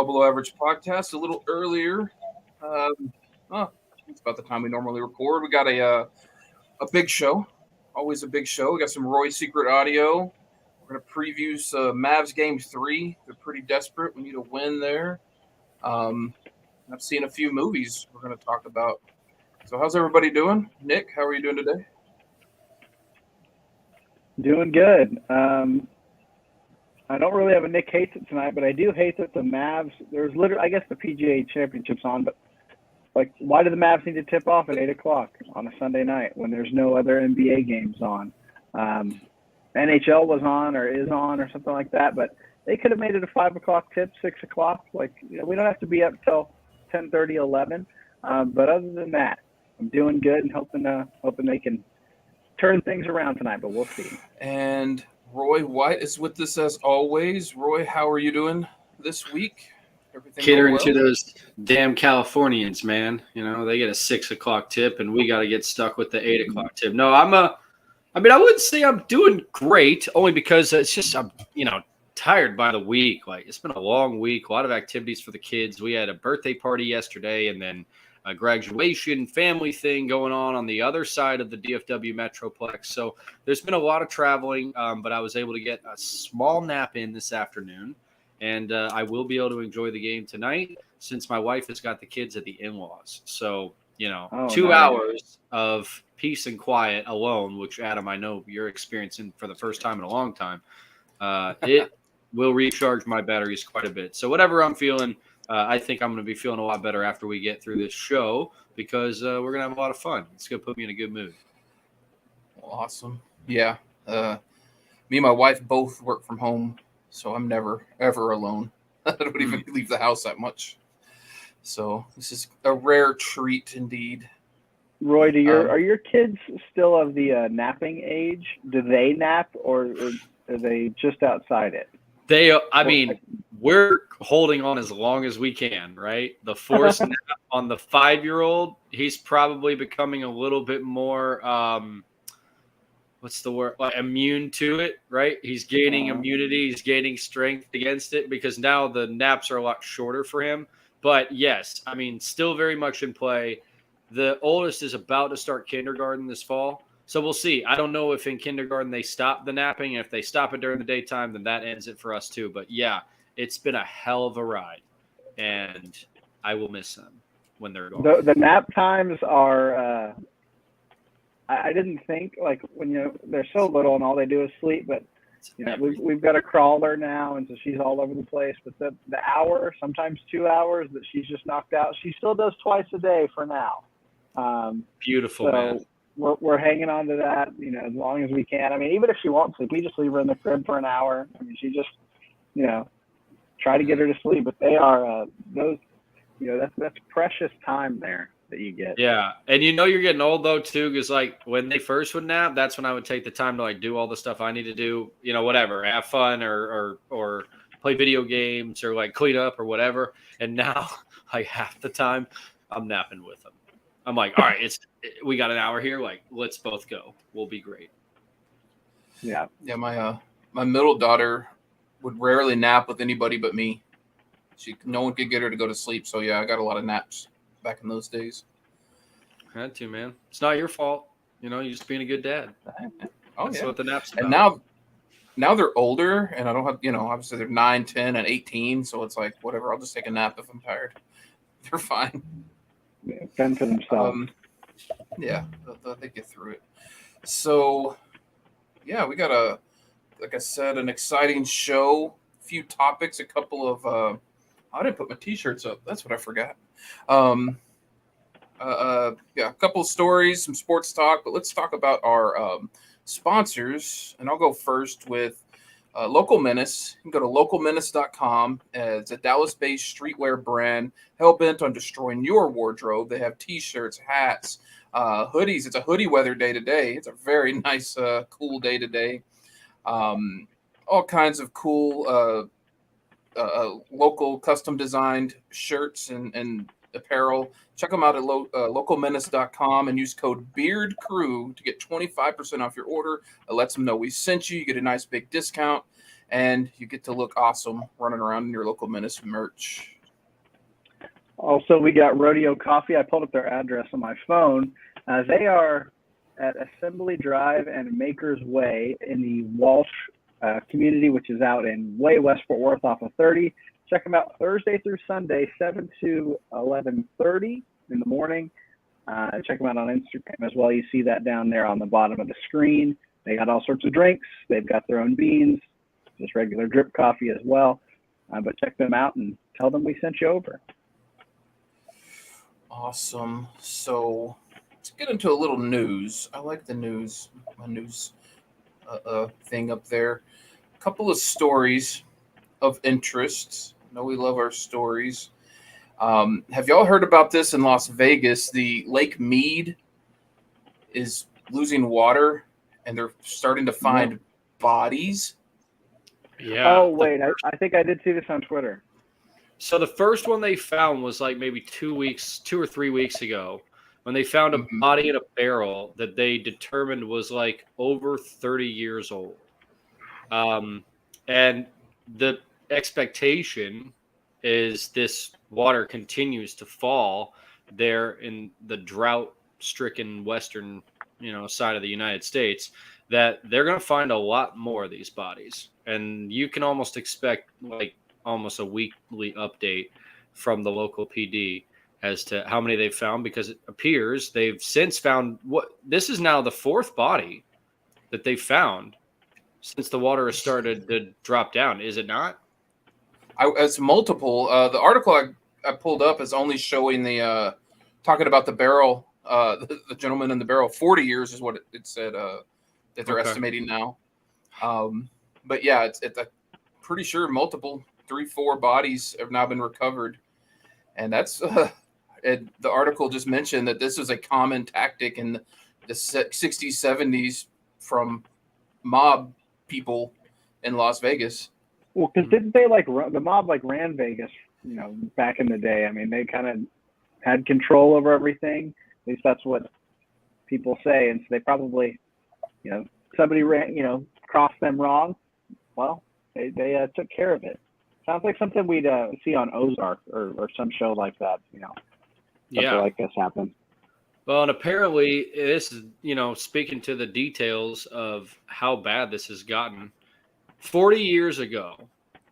Well Below Average podcast a little earlier. Um, oh, it's about the time we normally record. We got a big show, always a big show. We got some Roy Secret audio. We're gonna preview Mavs Game 3. They're pretty desperate. We need a win there. Um, I've seen a few movies we're gonna talk about. So how's everybody doing? Nick, how are you doing today? Doing good. I don't really have a Nick hates it tonight, but I do hate that the Mavs. There's literally, I guess, the PGA Championship's on, but like, why do the Mavs need to tip off at 8 o'clock on a Sunday night when there's no other NBA games on? NHL was on or is on or something like that, but they could have made it a 5 o'clock tip, 6 o'clock. Like, we don't have to be up till 10:30, 11. But other than that, I'm doing good and hoping they can turn things around tonight, but we'll see. And Roy White is with us as always. Roy, how are you doing this week? Everything catering well? To those damn Californians, man. You know, they get a 6 o'clock tip, and we got to get stuck with the 8 o'clock tip. No, I wouldn't say I'm doing great, only because it's just I'm tired by the week. Like, it's been a long week, a lot of activities for the kids. We had a birthday party yesterday, and then a graduation family thing going on the other side of the DFW Metroplex. So there's been a lot of traveling, but I was able to get a small nap in this afternoon, and I will be able to enjoy the game tonight since my wife has got the kids at the in-laws. So, 2 hours of peace and quiet alone, which, Adam, I know you're experiencing for the first time in a long time. It will recharge my batteries quite a bit. So whatever I'm feeling, I think I'm going to be feeling a lot better after we get through this show because we're going to have a lot of fun. It's going to put me in a good mood. Awesome. Yeah. Me and my wife both work from home, so I'm never, ever alone. I don't even leave the house that much. So this is a rare treat indeed. Roy, are your kids still of the napping age? Do they nap or are they just outside it? We're holding on as long as we can, right? The force nap on the 5-year-old, he's probably becoming a little bit more, what's the word? Like, immune to it, right? He's gaining immunity. He's gaining strength against it because now the naps are a lot shorter for him. But yes, still very much in play. The oldest is about to start kindergarten this fall. So we'll see. I don't know if in kindergarten they stop the napping. And if they stop it during the daytime, then that ends it for us too. But yeah, it's been a hell of a ride. And I will miss them when they're gone. The nap times are I didn't think, like, when they're so little and all they do is sleep, but we've got a crawler now, and so she's all over the place. But the hour, sometimes 2 hours that she's just knocked out, she still does twice a day for now. Beautiful, so man. We're hanging on to that, as long as we can. Even if she won't sleep, we just leave her in the crib for an hour. She just, try to get her to sleep. But they are those, that's precious time there that you get. Yeah, and you're getting old though too, because like when they first would nap, that's when I would take the time to like do all the stuff I need to do, whatever, have fun or play video games or like clean up or whatever. And now, like half the time, I'm napping with them. I'm like, all right, we got an hour here. Like, let's both go. We'll be great. Yeah. Yeah. My middle daughter would rarely nap with anybody but me. No one could get her to go to sleep. So yeah, I got a lot of naps back in those days. Had to, man. It's not your fault. You're just being a good dad. That's what the naps about. And now they're older, and I don't have, obviously they're 9, 10, and 18. So it's like, whatever. I'll just take a nap if I'm tired. They're fine. Fend for themselves. Yeah, they get through it. So, yeah, we got like I said, an exciting show. A few topics, a couple of. I didn't put my T-shirts up. That's what I forgot. A couple of stories, some sports talk, but let's talk about our sponsors. And I'll go first with Local Menace. You can go to localmenace.com. It's a Dallas-based streetwear brand hell-bent on destroying your wardrobe. They have T-shirts, hats, hoodies. It's a hoodie weather day today. It's a very nice, cool day today. All kinds of cool local custom-designed shirts and apparel. Check them out at localmenace.com and use code BEARDCREW to get 25% off your order. It lets them know we sent you. You get a nice big discount. and you get to look awesome running around in your local Menace merch. Also, we got Rodeo Coffee. I pulled up their address on my phone. They are at Assembly Drive and Makers Way in the Walsh community, which is out in way West Fort Worth off of 30. Check them out Thursday through Sunday, 7 to 11:30 in the morning. Check them out on Instagram as well. You see that down there on the bottom of the screen. They got all sorts of drinks. They've got their own beans, just regular drip coffee as well. But check them out and tell them we sent you over. Awesome. So let's get into a little news. I like the news, my news thing up there. A couple of stories of interest. I know we love our stories. Have y'all heard about this in Las Vegas? The Lake Mead is losing water, and they're starting to find bodies. Yeah. Oh, wait. I think I did see this on Twitter. So the first one they found was like maybe 2 or 3 weeks ago, when they found a body in a barrel that they determined was like over 30 years old. And the expectation is this water continues to fall there in the drought-stricken western, side of the United States, that they're going to find a lot more of these bodies. And you can almost expect like almost a weekly update from the local PD as to how many they've found, because it appears they've since found this is now the fourth body that they've found since the water has started to drop down. Is it not? It's multiple. The article I pulled up is only showing the talking about the barrel. The gentleman in the barrel. 40 years is what it said that they're estimating now. But yeah, it's I'm pretty sure multiple 3-4 bodies have now been recovered, and that's the article just mentioned that this was a common tactic in the 60s, 70s from mob people in Las Vegas. Well, because didn't they the mob ran Vegas, back in the day? I mean, they kind of had control over everything. At least that's what people say, and so they probably, somebody ran, crossed them wrong. Well, they took care of it. Sounds like something we'd see on Ozark or some show like that. Something like this happen. Well, and apparently this is, speaking to the details of how bad this has gotten. 40 years ago,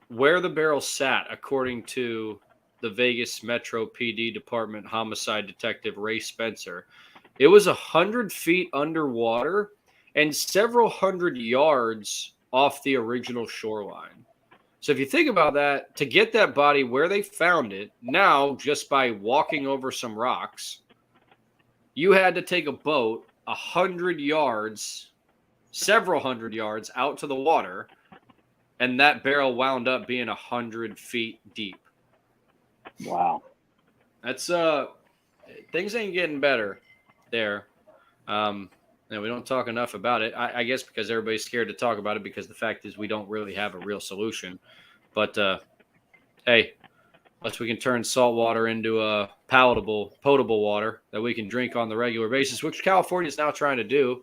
where the barrel sat, according to the Vegas Metro PD Department homicide detective Ray Spencer, it was 100 feet underwater and several hundred yards off the original shoreline. So if you think about that, to get that body where they found it, now just by walking over some rocks, you had to take a boat 100 yards, several hundred yards out to the water, and that barrel wound up being 100 feet deep. Wow. That's things ain't getting better there. And we don't talk enough about it. I guess because everybody's scared to talk about it, because the fact is we don't really have a real solution. But hey, unless we can turn salt water into a potable water that we can drink on the regular basis, which California is now trying to do.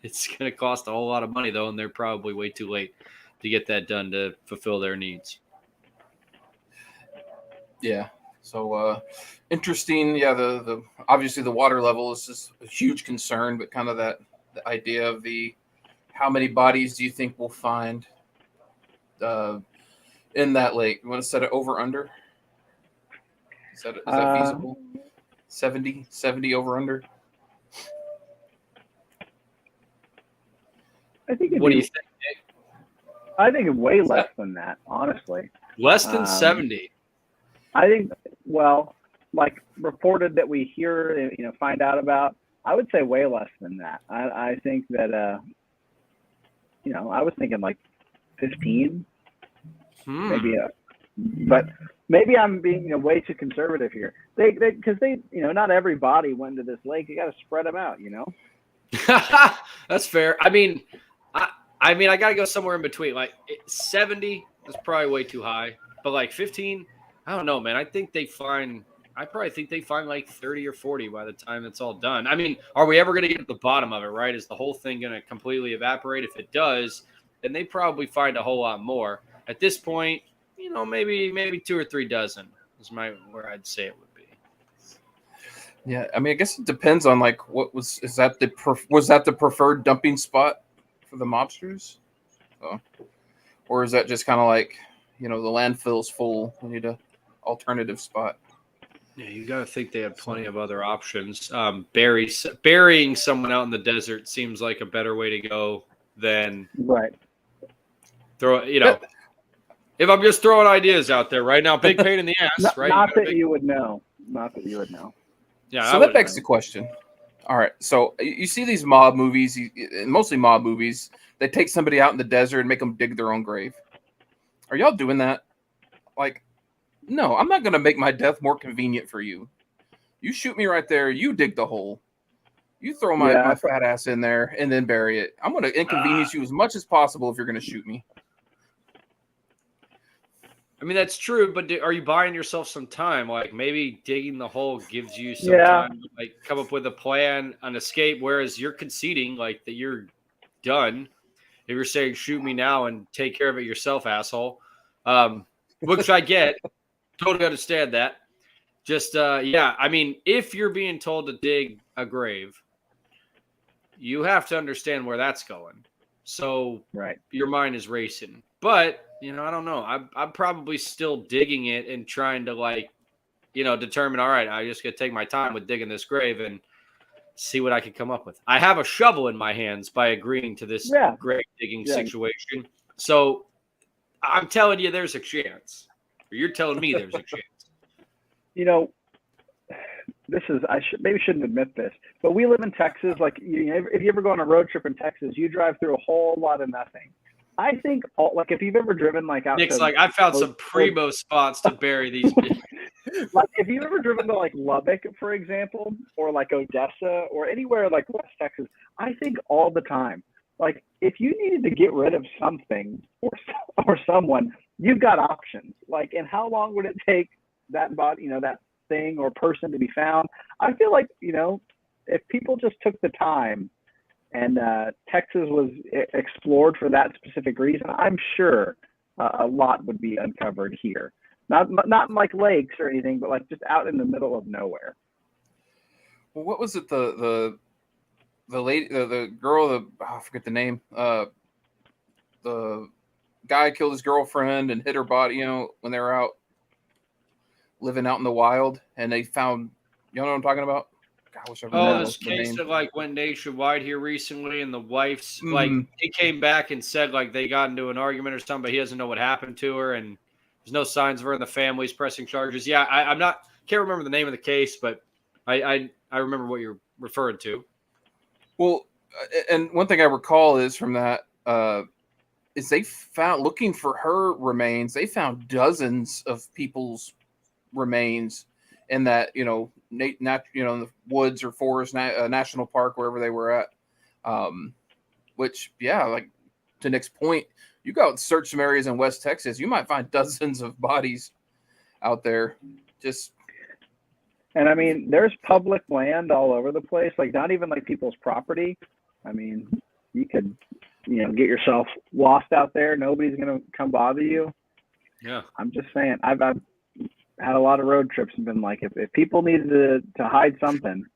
It's going to cost a whole lot of money, though, and they're probably way too late to get that done to fulfill their needs. Yeah. So interesting. Yeah. The obviously the water level is just a huge concern, but kind of the idea of how many bodies do you think we'll find in that lake? You want to set it over under? Is that feasible? 70 over under? I think. What do you think, Nick? I think way less than that, honestly. Less than 70. I think, reported that we hear, find out about, I would say way less than that. I think that, I was thinking like 15, maybe, but maybe I'm being, way too conservative here. Because not every body went to this lake. You got to spread them out, That's fair. I mean, I got to go somewhere in between. Like 70 is probably way too high, but like 15, I don't know, man. I probably think they find like 30 or 40 by the time it's all done. I mean, are we ever going to get to the bottom of it, right? Is the whole thing going to completely evaporate? If it does, and they probably find a whole lot more. At this point, maybe 2 or 3 dozen is where I'd say it would be. Yeah, I mean, I guess it depends on like was that the preferred dumping spot for the mobsters, or is that just kind of like the landfill's full, we need a alternative spot? Yeah, you got to think they have plenty of other options. Burying someone out in the desert seems like a better way to go than right. throw. If I'm just throwing ideas out there right now, big pain in the ass, right? Not that you would know. Yeah. So that begs the question. All right, so you see these mob movies, mostly mob movies. They take somebody out in the desert and make them dig their own grave. Are y'all doing that? Like, no, I'm not going to make my death more convenient for you. You shoot me right there. You dig the hole. You throw my fat ass in there and then bury it. I'm going to inconvenience you as much as possible if you're going to shoot me. I mean, that's true, but are you buying yourself some time? Like maybe digging the hole gives you some time to like come up with a plan, an escape, whereas you're conceding like that you're done. If you're saying shoot me now and take care of it yourself, asshole, which I get. Totally understand that. Just, I mean, if you're being told to dig a grave, you have to understand where that's going. So your mind is racing. But, I don't know. I'm probably still digging it and trying to, determine, all right, I just got to take my time with digging this grave and see what I can come up with. I have a shovel in my hands by agreeing to this grave digging situation. So I'm telling you there's a chance. You're telling me there's a chance. Maybe shouldn't admit this, but we live in Texas. Like, if you ever go on a road trip in Texas, you drive through a whole lot of nothing. I think, if you've ever driven out, Nick's like, I found some primo spots to bury these. Like, if you've ever driven to Lubbock, for example, or Odessa, or anywhere like West Texas, I think all the time, like, if you needed to get rid of something or someone, you've got options. Like, and how long would it take that body, that thing or person to be found? I feel like, if people just took the time and Texas was explored for that specific reason, I'm sure a lot would be uncovered here. Not in like lakes or anything, but like just out in the middle of nowhere. Well, what was it? The lady, the girl, I forget the name. The guy killed his girlfriend and hid her body, when they were out living out in the wild, and they found, you know what I'm talking about? God, this case that went nationwide here recently, and the wife's he came back and said they got into an argument or something, but he doesn't know what happened to her, and there's no signs of her, and the family's pressing charges. Yeah, can't remember the name of the case, but I remember what you're referring to. Well, and one thing I recall is from that is they found, looking for her remains, they found dozens of people's remains in that, in the woods or forest, national park, wherever they were at. Which, like to Nick's point, you go out and search some areas in West Texas, you might find dozens of bodies out there. And I mean, there's public land all over the place, like not even like people's property. I mean, you could, get yourself lost out there. Nobody's going to come bother you. Yeah. I'm just saying, I've had a lot of road trips and been like, if people needed to hide something,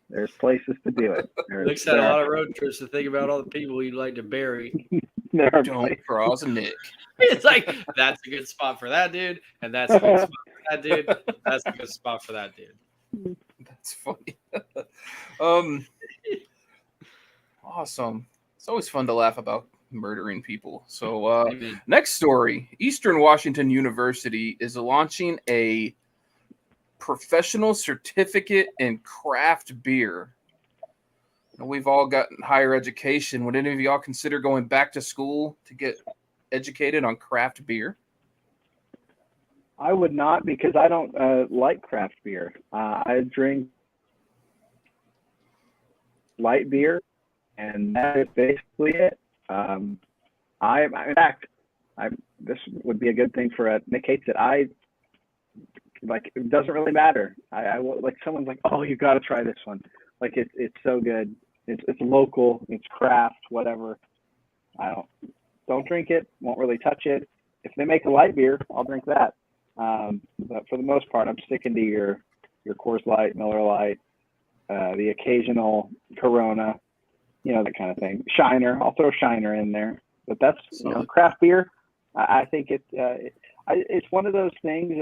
there's places to do it. Nick's had a lot of road trips to think about all the people you'd like to bury. Don't cross Nick. It's like, that's a good spot for that dude, and that's a good spot for that dude. That's a good spot for that dude. That's funny. Awesome. It's always fun to laugh about murdering people. So next story, Eastern Washington University is launching a professional certificate in craft beer. And we've all gotten higher education. Would any of y'all consider going back to school to get educated on craft beer? I would not, because I don't like craft beer. I drink light beer, and that is basically it. In fact, this would be a good thing for Nick hates it. It doesn't really matter. I like, someone's like, oh, you got to try this one. Like, it's so good. It's local. It's craft. Whatever. don't drink it, won't really touch it. If they make a light beer, I'll drink that. But for the most part, I'm sticking to your Coors Light, Miller Lite, the occasional Corona, that kind of thing. Shiner, I'll throw Shiner in there. But that's craft beer. I think it's one of those things.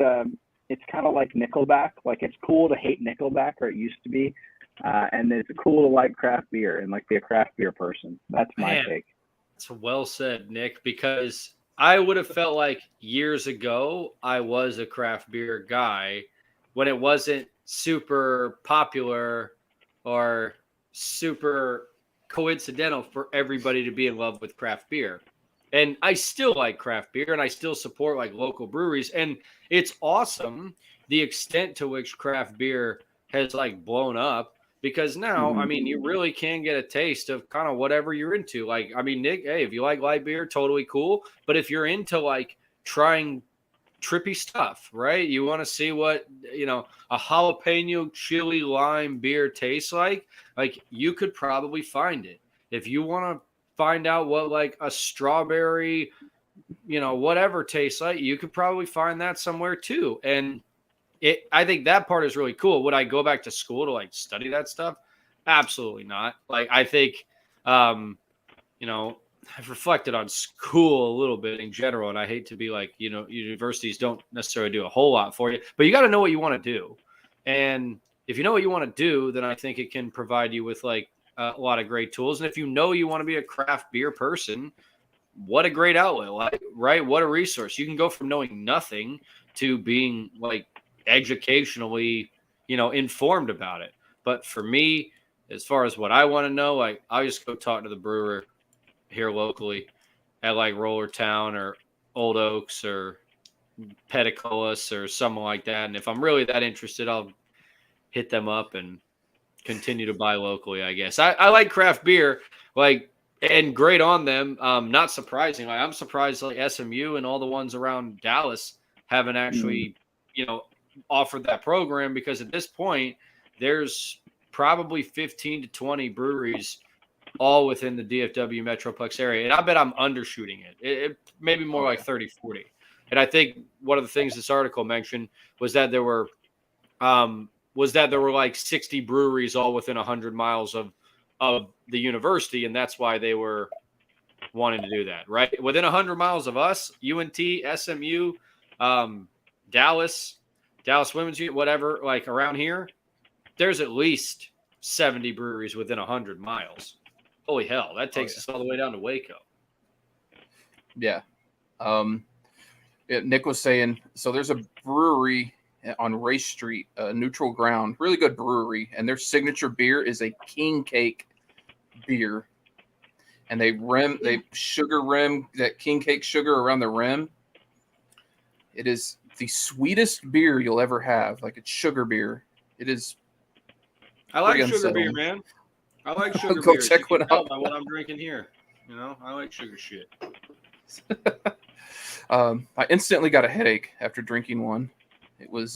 It's kind of like Nickelback. Like, it's cool to hate Nickelback, or it used to be, and it's cool to like craft beer and like be a craft beer person. That's my take. That's well said, Nick, because I would have felt like years ago I was a craft beer guy when it wasn't super popular or super coincidental for everybody to be in love with craft beer. And I still like craft beer, and I still support like local breweries. And it's awesome the extent to which craft beer has like blown up, because now, I mean, you really can get a taste of kind of whatever you're into. Like, I mean, Nick, hey, if you like light beer, totally cool. But if you're into like trying trippy stuff, right? You want to see what, a jalapeno chili lime beer tastes like you could probably find it. If you want to find out what like a strawberry, whatever tastes like, you could probably find that somewhere too. And I think that part is really cool. Would I go back to school to like study that stuff? Absolutely not. Like, I think, I've reflected on school a little bit in general, and I hate to be like, universities don't necessarily do a whole lot for you, but you got to know what you want to do. And if you know what you want to do, then I think it can provide you with like a lot of great tools. And if you know you want to be a craft beer person, what a great outlet, like, right? What a resource. You can go from knowing nothing to being like educationally, informed about it. But for me, as far as what I want to know, like, I'll just go talk to the brewer here locally at like Roller Town or Old Oaks or Petacolas or something like that. And if I'm really that interested, I'll hit them up and continue to buy locally, I guess. I like craft beer, like, and great on them. Not surprising. Like, I'm surprised like SMU and all the ones around Dallas haven't actually, offered that program, because at this point there's probably 15 to 20 breweries all within the DFW Metroplex area. And I bet I'm undershooting it. It may be more like 30, 40. And I think one of the things this article mentioned was that there were like 60 breweries all within 100 miles of the university. And that's why they were wanting to do that, right? Within 100 miles of us, UNT, SMU, Dallas Women's Unit, whatever, like around here, there's at least 70 breweries within 100 miles. Holy hell, that takes us all the way down to Waco. Yeah. Nick was saying, so there's a brewery on Race Street, Neutral Ground, really good brewery, and their signature beer is a king cake beer. And they sugar rim that king cake sugar around the rim. It is the sweetest beer you'll ever have. Like, it's sugar beer. It is. I like sugar beer, man. I like sugar Go beer. check one out by what I'm drinking here. I like sugar shit. I instantly got a headache after drinking one. It was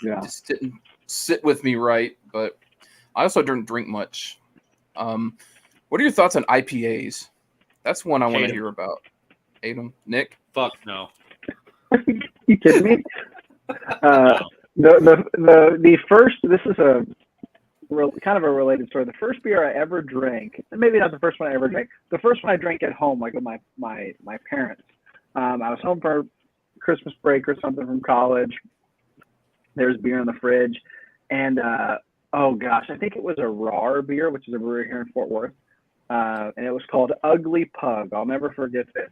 just didn't sit with me right, but I also don't drink much. What are your thoughts on IPAs? That's one I want to hear about. Hate them, Nick? Fuck no. You kidding me? The first. This is kind of a related story. The first beer I ever drank, and maybe not the first one I ever drank. The first one I drank at home, like with my parents. I was home for Christmas break or something from college. There's beer in the fridge, and oh gosh, I think it was a RAR beer, which is a brewery here in Fort Worth, and it was called Ugly Pug. I'll never forget this.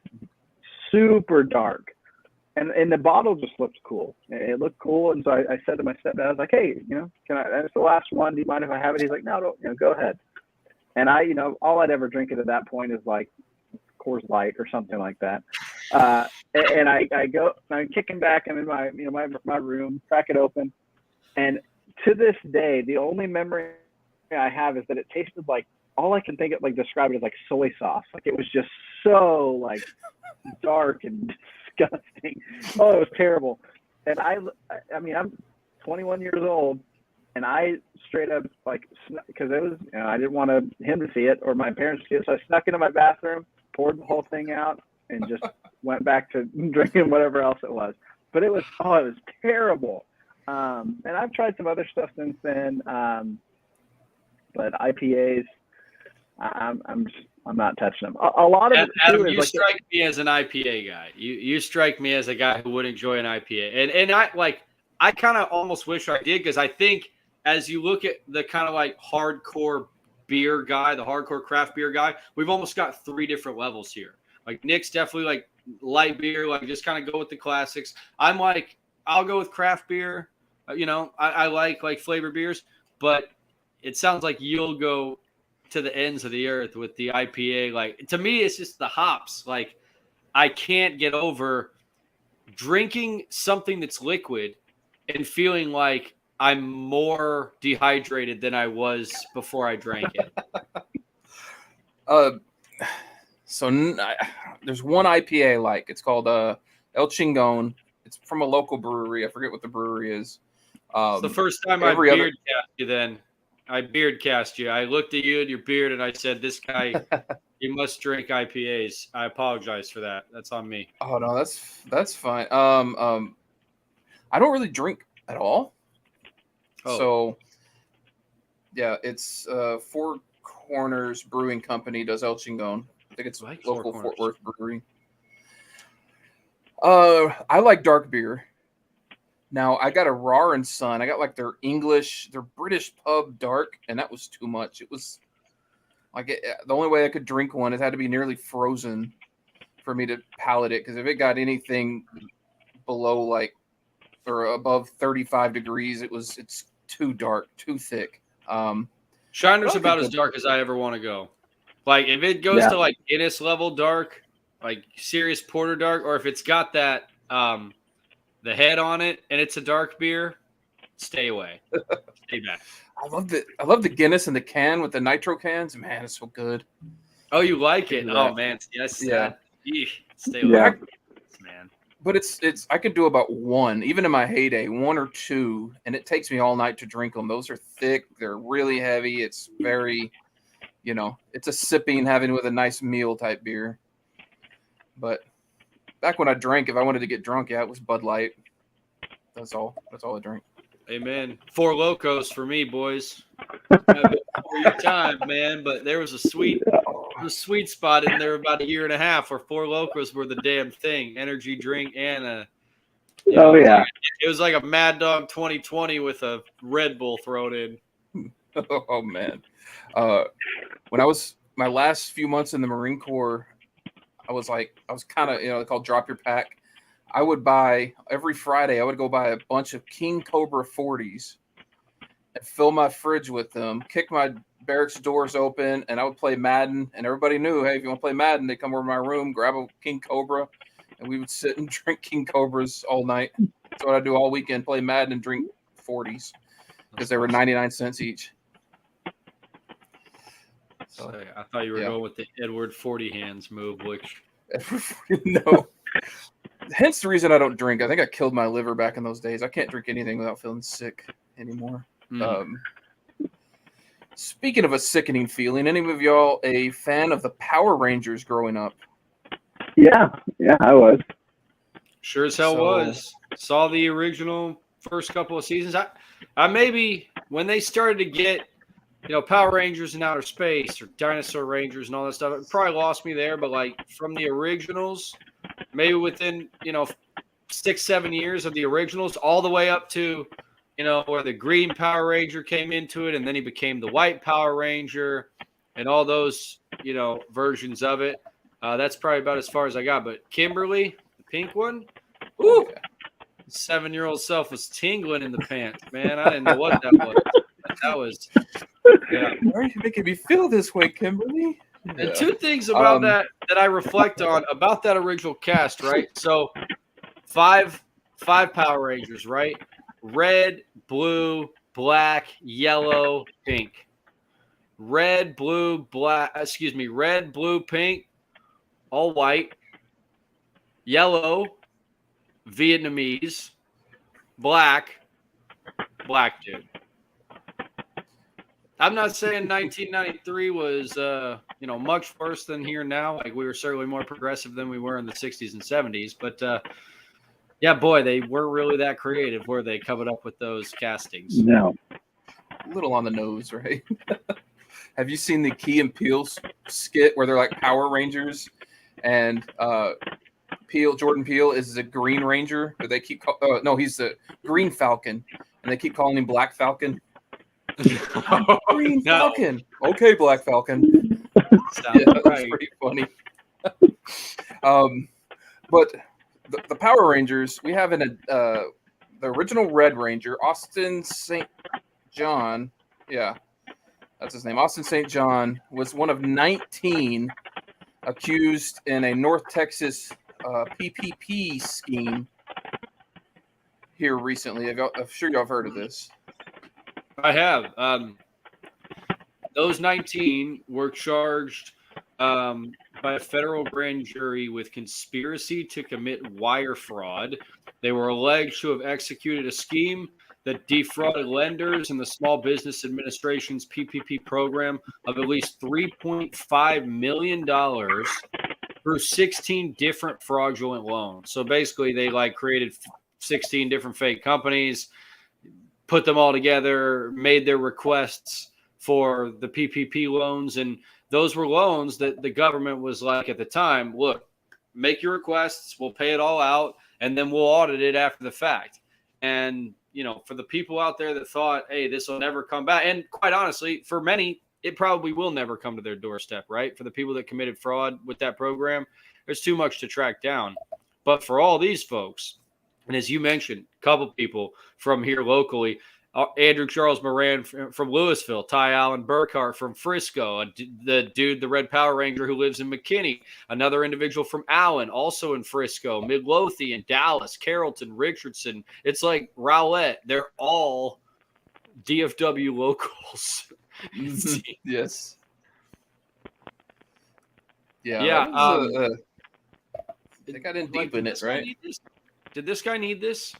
Super dark. And the bottle just looked cool. It looked cool, and so I said to my stepdad, I was like, "Hey, can I? That's the last one. Do you mind if I have it?" He's like, "No, don't. Go ahead." And I, all I'd ever drink it at that point is like Coors Light or something like that. And I go, I'm kicking back. I'm in my, my room, crack it open, and to this day, the only memory I have is that it tasted like, all I can think of, like, describe it as like soy sauce. Like, it was just so like dark and disgusting. Oh, it was terrible. And I mean, I'm 21 years old, and I straight up, like, because it was, I didn't want him to see it or my parents to see it, so I snuck into my bathroom, poured the whole thing out, and just went back to drinking whatever else it was. But it was terrible. And I've tried some other stuff since then. But IPAs, I'm not touching them. A lot of it too Adam, is you like strike me as an IPA guy. You strike me as a guy who would enjoy an IPA. And I kind of almost wish I did, because I think as you look at the kind of like hardcore beer guy, the hardcore craft beer guy, we've almost got 3 different levels here. Like Nick's definitely like light beer, like just kind of go with the classics. I'm like, I'll go with craft beer. I like flavor beers, but it sounds like you'll go to the ends of the earth with the IPA. Like, to me, it's just the hops. Like, I can't get over drinking something that's liquid and feeling like I'm more dehydrated than I was before I drank it. There's one IPA like it's called El Chingon. It's from a local brewery. I forget what the brewery is. It's the first time I beard cast you. Then I beard cast you. I looked at you and your beard, and I said, "This guy, he must drink IPAs." I apologize for that. That's on me. Oh no, that's fine. I don't really drink at all. Oh. So yeah, it's Four Corners Brewing Company does El Chingon. I think it's like local Four Fort Worth brewery. I like dark beer. Now I got a Rar and Son. I got like their British pub dark, and that was too much. It was like the only way I could drink one, it had to be nearly frozen for me to palate it. Because if it got anything below like or above 35 degrees, it's too dark, too thick. Shiner's about as dark as I ever want to go. Like if it goes to like Guinness level dark, like serious porter dark, or if it's got that the head on it and it's a dark beer, stay away. Stay back. I love the Guinness in the can with the nitro cans. Man, it's so good. Oh, you like it? Oh man, yes. Yeah. Stay away. Man. But it's I could do about one, even in my heyday, 1 or 2, and it takes me all night to drink them. Those are thick, they're really heavy. It's very, it's a sipping, having with a nice meal type beer. But back when I drank, if I wanted to get drunk, it was Bud Light. That's all I drank. Amen. Four Locos for me, boys. For your time, man. But there was a sweet spot in there about a year and a half where Four Locos were the damn thing. Energy drink and it was like a Mad Dog 2020 with a Red Bull thrown in. Oh man. When I was my last few months in the Marine Corps, I was kind of, called drop your pack. I would buy every Friday. I would go buy a bunch of King Cobra 40s and fill my fridge with them. Kick my barracks doors open, and I would play Madden. And everybody knew, hey, if you want to play Madden, they come over to my room, grab a King Cobra, and we would sit and drink King Cobras all night. That's what I do all weekend: play Madden and drink 40s because they were 99 cents each. So, I thought you were going with the Edward 40 hands move, which no. Hence the reason I don't drink. I think I killed my liver back in those days. I can't drink anything without feeling sick anymore. Speaking of a sickening feeling, any of y'all a fan of the Power Rangers growing up? Yeah, I was. Sure as hell was. Saw the original first couple of seasons. I maybe when they started to get Power Rangers in outer space or Dinosaur Rangers and all that stuff, it probably lost me there. But like from the originals, maybe within 6-7 years of the originals, all the way up to where the green Power Ranger came into it, and then he became the white Power Ranger, and all those versions of it. That's probably about as far as I got. But Kimberly, the pink one, ooh, 7-year-old self was tingling in the pants, man. I didn't know what that was. That was. Yeah. Why are you making me feel this way, Kimberly? And 2 things about that I reflect on about that original cast, right? So 5 Power Rangers, right? Red, blue, black, yellow, pink. Red, blue, pink, all white. Yellow, Vietnamese. Black dude. I'm not saying 1993 was, much worse than here now. Like, we were certainly more progressive than we were in the 60s and 70s. But, yeah, boy, they weren't really that creative, were they, coming up with those castings? No. A little on the nose, right? Have you seen the Key and Peele skit where they're like Power Rangers, and Jordan Peele is the Green Ranger, but they keep no, he's the Green Falcon, and they keep calling him Black Falcon. Green Falcon. Okay, Black Falcon. Sounds That's right. pretty funny. But the Power Rangers, we have the original Red Ranger, Austin St. John. Yeah, that's his name. Austin St. John was one of 19 accused in a North Texas PPP scheme here recently. I'm sure y'all have heard of this. I have. Those 19 were charged by a federal grand jury with conspiracy to commit wire fraud. They were alleged to have executed a scheme that defrauded lenders in the Small Business Administration's PPP program of at least $3.5 million through 16 different fraudulent loans. So basically, they created 16 different fake companies, put them all together, made their requests for the PPP loans. And those were loans that the government was like at the time, look, make your requests, we'll pay it all out, and then we'll audit it after the fact. And, for the people out there that thought, hey, this will never come back. And quite honestly, for many, it probably will never come to their doorstep, right? For the people that committed fraud with that program, there's too much to track down. But for all these folks, and as you mentioned, a couple people from here locally, Andrew Charles Moran from Louisville, Ty Allen Burkhart from Frisco, the Red Power Ranger who lives in McKinney, another individual from Allen, also in Frisco, Midlothian, Dallas, Carrollton, Richardson. It's like Rowlett. They're all DFW locals. Yes. Yeah. Yeah. They got in deep in it, right? Did this guy need this?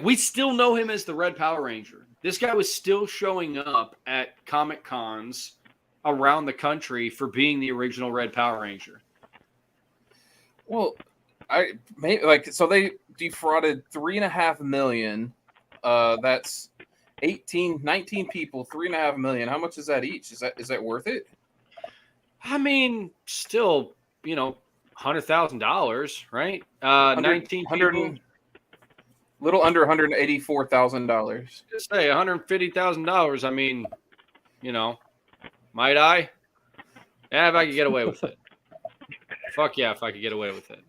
We still know him as the Red Power Ranger. This guy was still showing up at Comic Cons around the country for being the original Red Power Ranger. Well, so they defrauded $3.5 million. That's 19 people, $3.5 million. How much is that each? Is that worth it? I mean, still, $100,000, right? 19 people. Little under $184,000. Just say $150,000. I mean, might I? Yeah, if I could get away with it. Fuck yeah, if I could get away with it.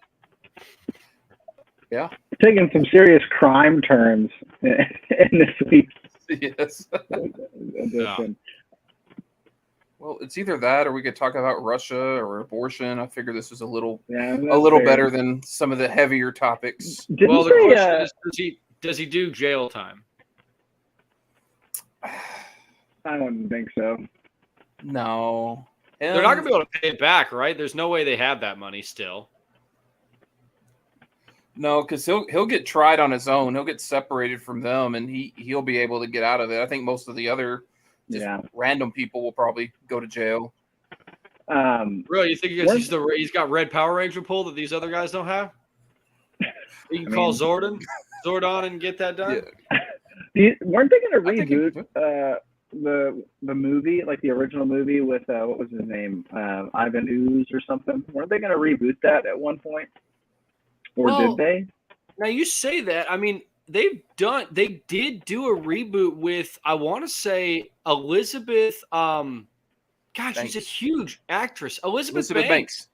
Yeah. Taking some serious crime turns in this week's Yes. edition. Well, it's either that or we could talk about Russia or abortion. I figure this was a little fair. better than some of the heavier topics. The question is, does he do jail time? I don't think so. No. They're not going to be able to pay it back, right? There's no way they have that money still. No, because he'll get tried on his own. He'll get separated from them, and he'll be able to get out of it. I think most of the other random people will probably go to jail. Really, you think he's got Red Power Ranger pull that these other guys don't have? You can call Zordon and get that done. Yeah. Weren't they going to reboot the movie, like the original movie with what was his name, Ivan Ooze or something? Weren't they going to reboot that at one point, or did they? Now you say that. I mean, they did do a reboot with, I want to say, Elizabeth. Gosh, she's a huge actress, Elizabeth Banks.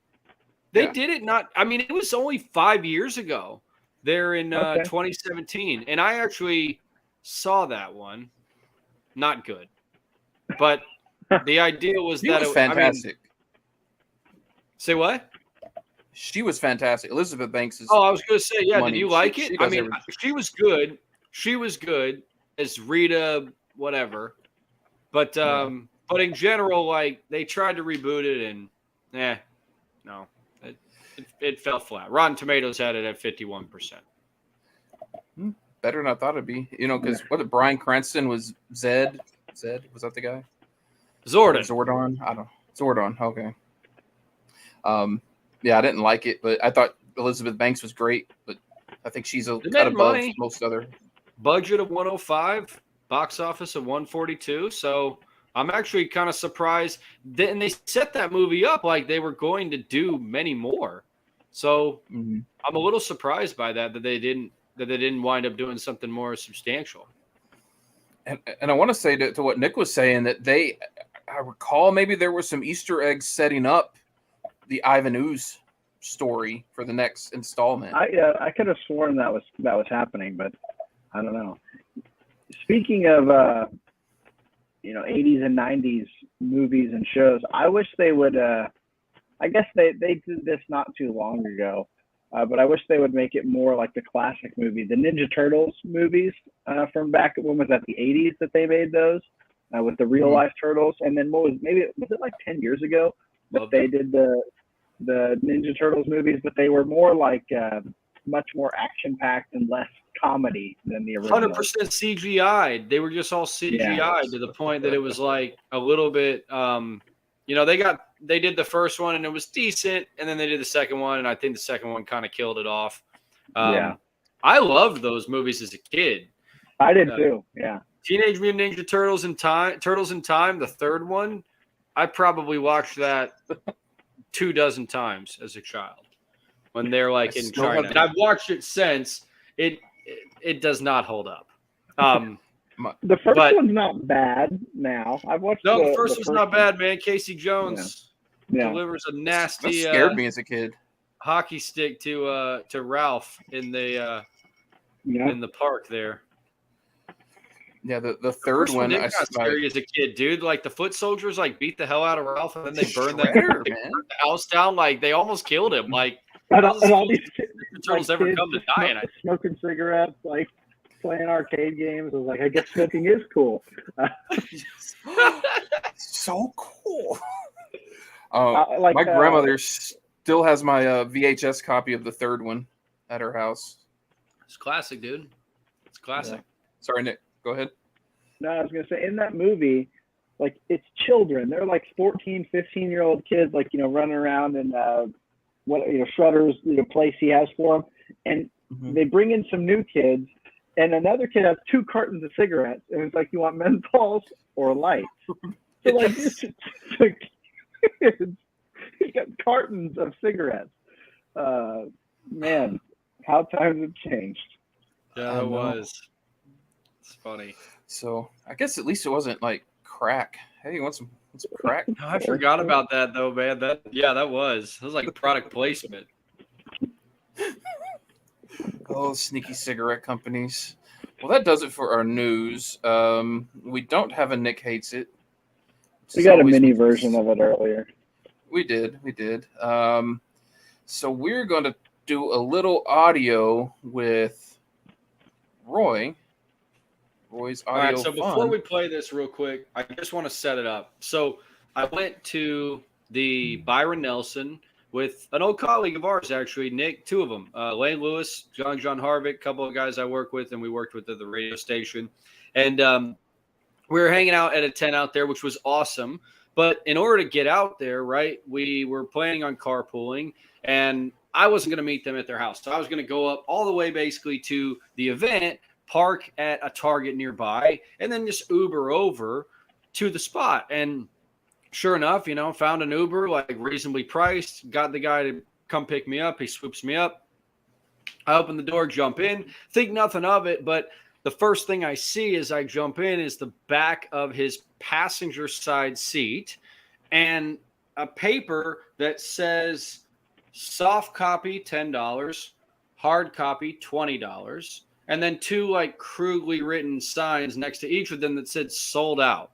They did it it was only 5 years ago. They're in 2017, and I actually saw that one. Not good, but the idea was that it was fantastic. Say what? She was fantastic. Elizabeth Banks is. Oh, I was going to say, yeah. Money. Did you like it? I mean, everything. she was good. She was good as Rita, whatever. But in general, they tried to reboot it, and no, it fell flat. Rotten Tomatoes had it at 51%. Better than I thought it'd be. Because Bryan Cranston was Zed Zed, was that the guy? Zordon. Zordon? I don't know. Zordon, okay. Yeah, I didn't like it, but I thought Elizabeth Banks was great, but I think she's a cut above most other. Budget of 105, box office of 142. So I'm actually kind of surprised. And they set that movie up like they were going to do many more. So I'm a little surprised by that they didn't wind up doing something more substantial. And I want to say to what Nick was saying that I recall maybe there were some Easter eggs setting up the Ivan Ooze story for the next installment. I could have sworn that was happening, but I don't know. Speaking of 80s and 90s movies and shows, I wish they would. I guess they did this not too long ago, but I wish they would make it more like the classic movie, the Ninja Turtles movies from back when was that the 80s that they made those with the real life turtles, and then was it like 10 years ago that they did the Ninja Turtles movies, but they were more like much more action packed and less comedy than the original. 100% CGI. They were just all CGI to the point that it was like a little bit. They did the first one and it was decent, and then they did the second one, and I think the second one kind of killed it off. I loved those movies as a kid. I did too. Yeah. Teenage Mutant Ninja Turtles in Time, the third one. I probably watched that 24 times as a child when they're like in China. And I've watched it since. It does not hold up. The first one's not bad now. I've watched the first one's not bad, man. Casey Jones delivers a nasty that scared me as a kid. Hockey stick to Ralph in the park there. Yeah, the third one I got scary as a kid, dude. Like the foot soldiers like beat the hell out of Ralph, and then they burned the house down. Like they almost killed him. Like all these turtles like, ever come to die. Smoking cigarettes, like playing arcade games. I was like, I guess smoking is cool. So cool. My grandmother still has my VHS copy of the third one at her house. It's classic, dude. It's classic. Yeah. Sorry, Nick. Go ahead. No, I was going to say, in that movie, like, it's children. They're like 14, 15-year-old kids, like, running around in Shredder's place he has for them. And they bring in some new kids, and another kid has 2 cartons of cigarettes. And it's like, you want menthols or lights? So, like, this kids, he got cartons of cigarettes. Man, how times have changed. Yeah, it was. It's funny. So I guess at least it wasn't like crack. Hey, you want some crack? No, I forgot about that though, man. That was like product placement. Oh, sneaky cigarette companies. Well, that does it for our news. We don't have a Nick Hates It. We got a mini version of it earlier. We did. So we're going to do a little audio with Roy's audio. All right, so before we play this real quick, I just want to set it up. So I went to the Byron Nelson with an old colleague of ours, actually, Nick, 2 of them, Lane Lewis, John Harvick, a couple of guys I work with, and we worked with at the radio station. And we were hanging out at a tent out there, which was awesome. But in order to get out there, right, we were planning on carpooling, and I wasn't going to meet them at their house. So I was going to go up all the way basically to the event, park at a Target nearby, and then just Uber over to the spot. And sure enough, found an Uber, like reasonably priced, got the guy to come pick me up. He swoops me up. I open the door, jump in, think nothing of it, but the first thing I see as I jump in is the back of his passenger side seat and a paper that says soft copy, $10, hard copy, $20. And then 2 like crudely written signs next to each of them that said sold out.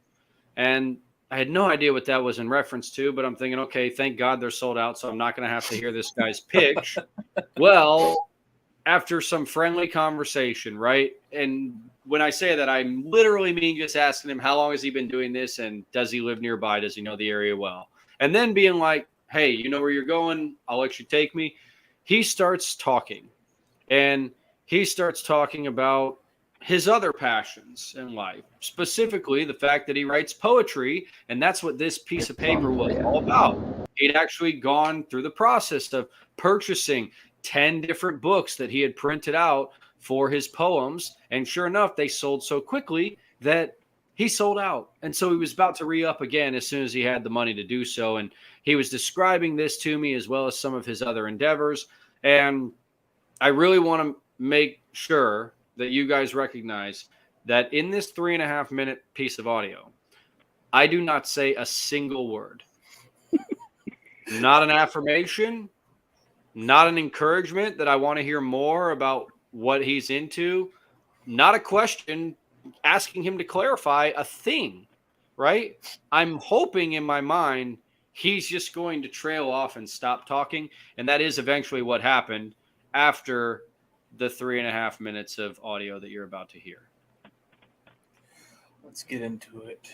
And I had no idea what that was in reference to, but I'm thinking, okay, thank God they're sold out, so I'm not going to have to hear this guy's pitch. Well, after some friendly conversation, right? And when I say that, I literally mean just asking him, how long has he been doing this? And does he live nearby? Does he know the area well? And then being like, hey, you know where you're going? I'll let you take me. He starts talking. And he starts talking about his other passions in life, specifically the fact that he writes poetry, and that's what this piece of paper was all about. He'd actually gone through the process of purchasing 10 different books that he had printed out for his poems, and sure enough, they sold so quickly that he sold out. And so he was about to re-up again as soon as he had the money to do so, and he was describing this to me as well as some of his other endeavors, and I really want to make sure that you guys recognize that in this 3.5 minute piece of audio, I do not say a single word. Not an affirmation, not an encouragement that I want to hear more about what he's into, not a question asking him to clarify a thing, right? I'm hoping in my mind he's just going to trail off and stop talking, and that is eventually what happened after the 3.5 minutes of audio that you're about to hear. Let's get into it.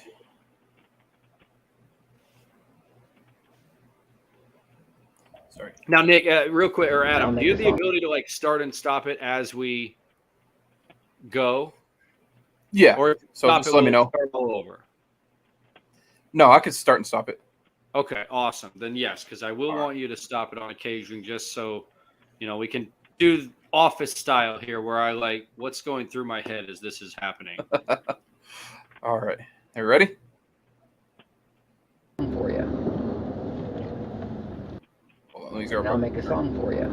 Sorry. Now, Nick, real quick, or Adam, do you have the ability to like start and stop it as we go? Yeah. Or so just let me know. Start all over. No, I could start and stop it. Okay, awesome. Then yes, because I will want you to stop it on occasion, just so we can do office style here, where I like what's going through my head as this is happening. All right, are you ready? For you. Hold on, let me go. I'll make a song for you.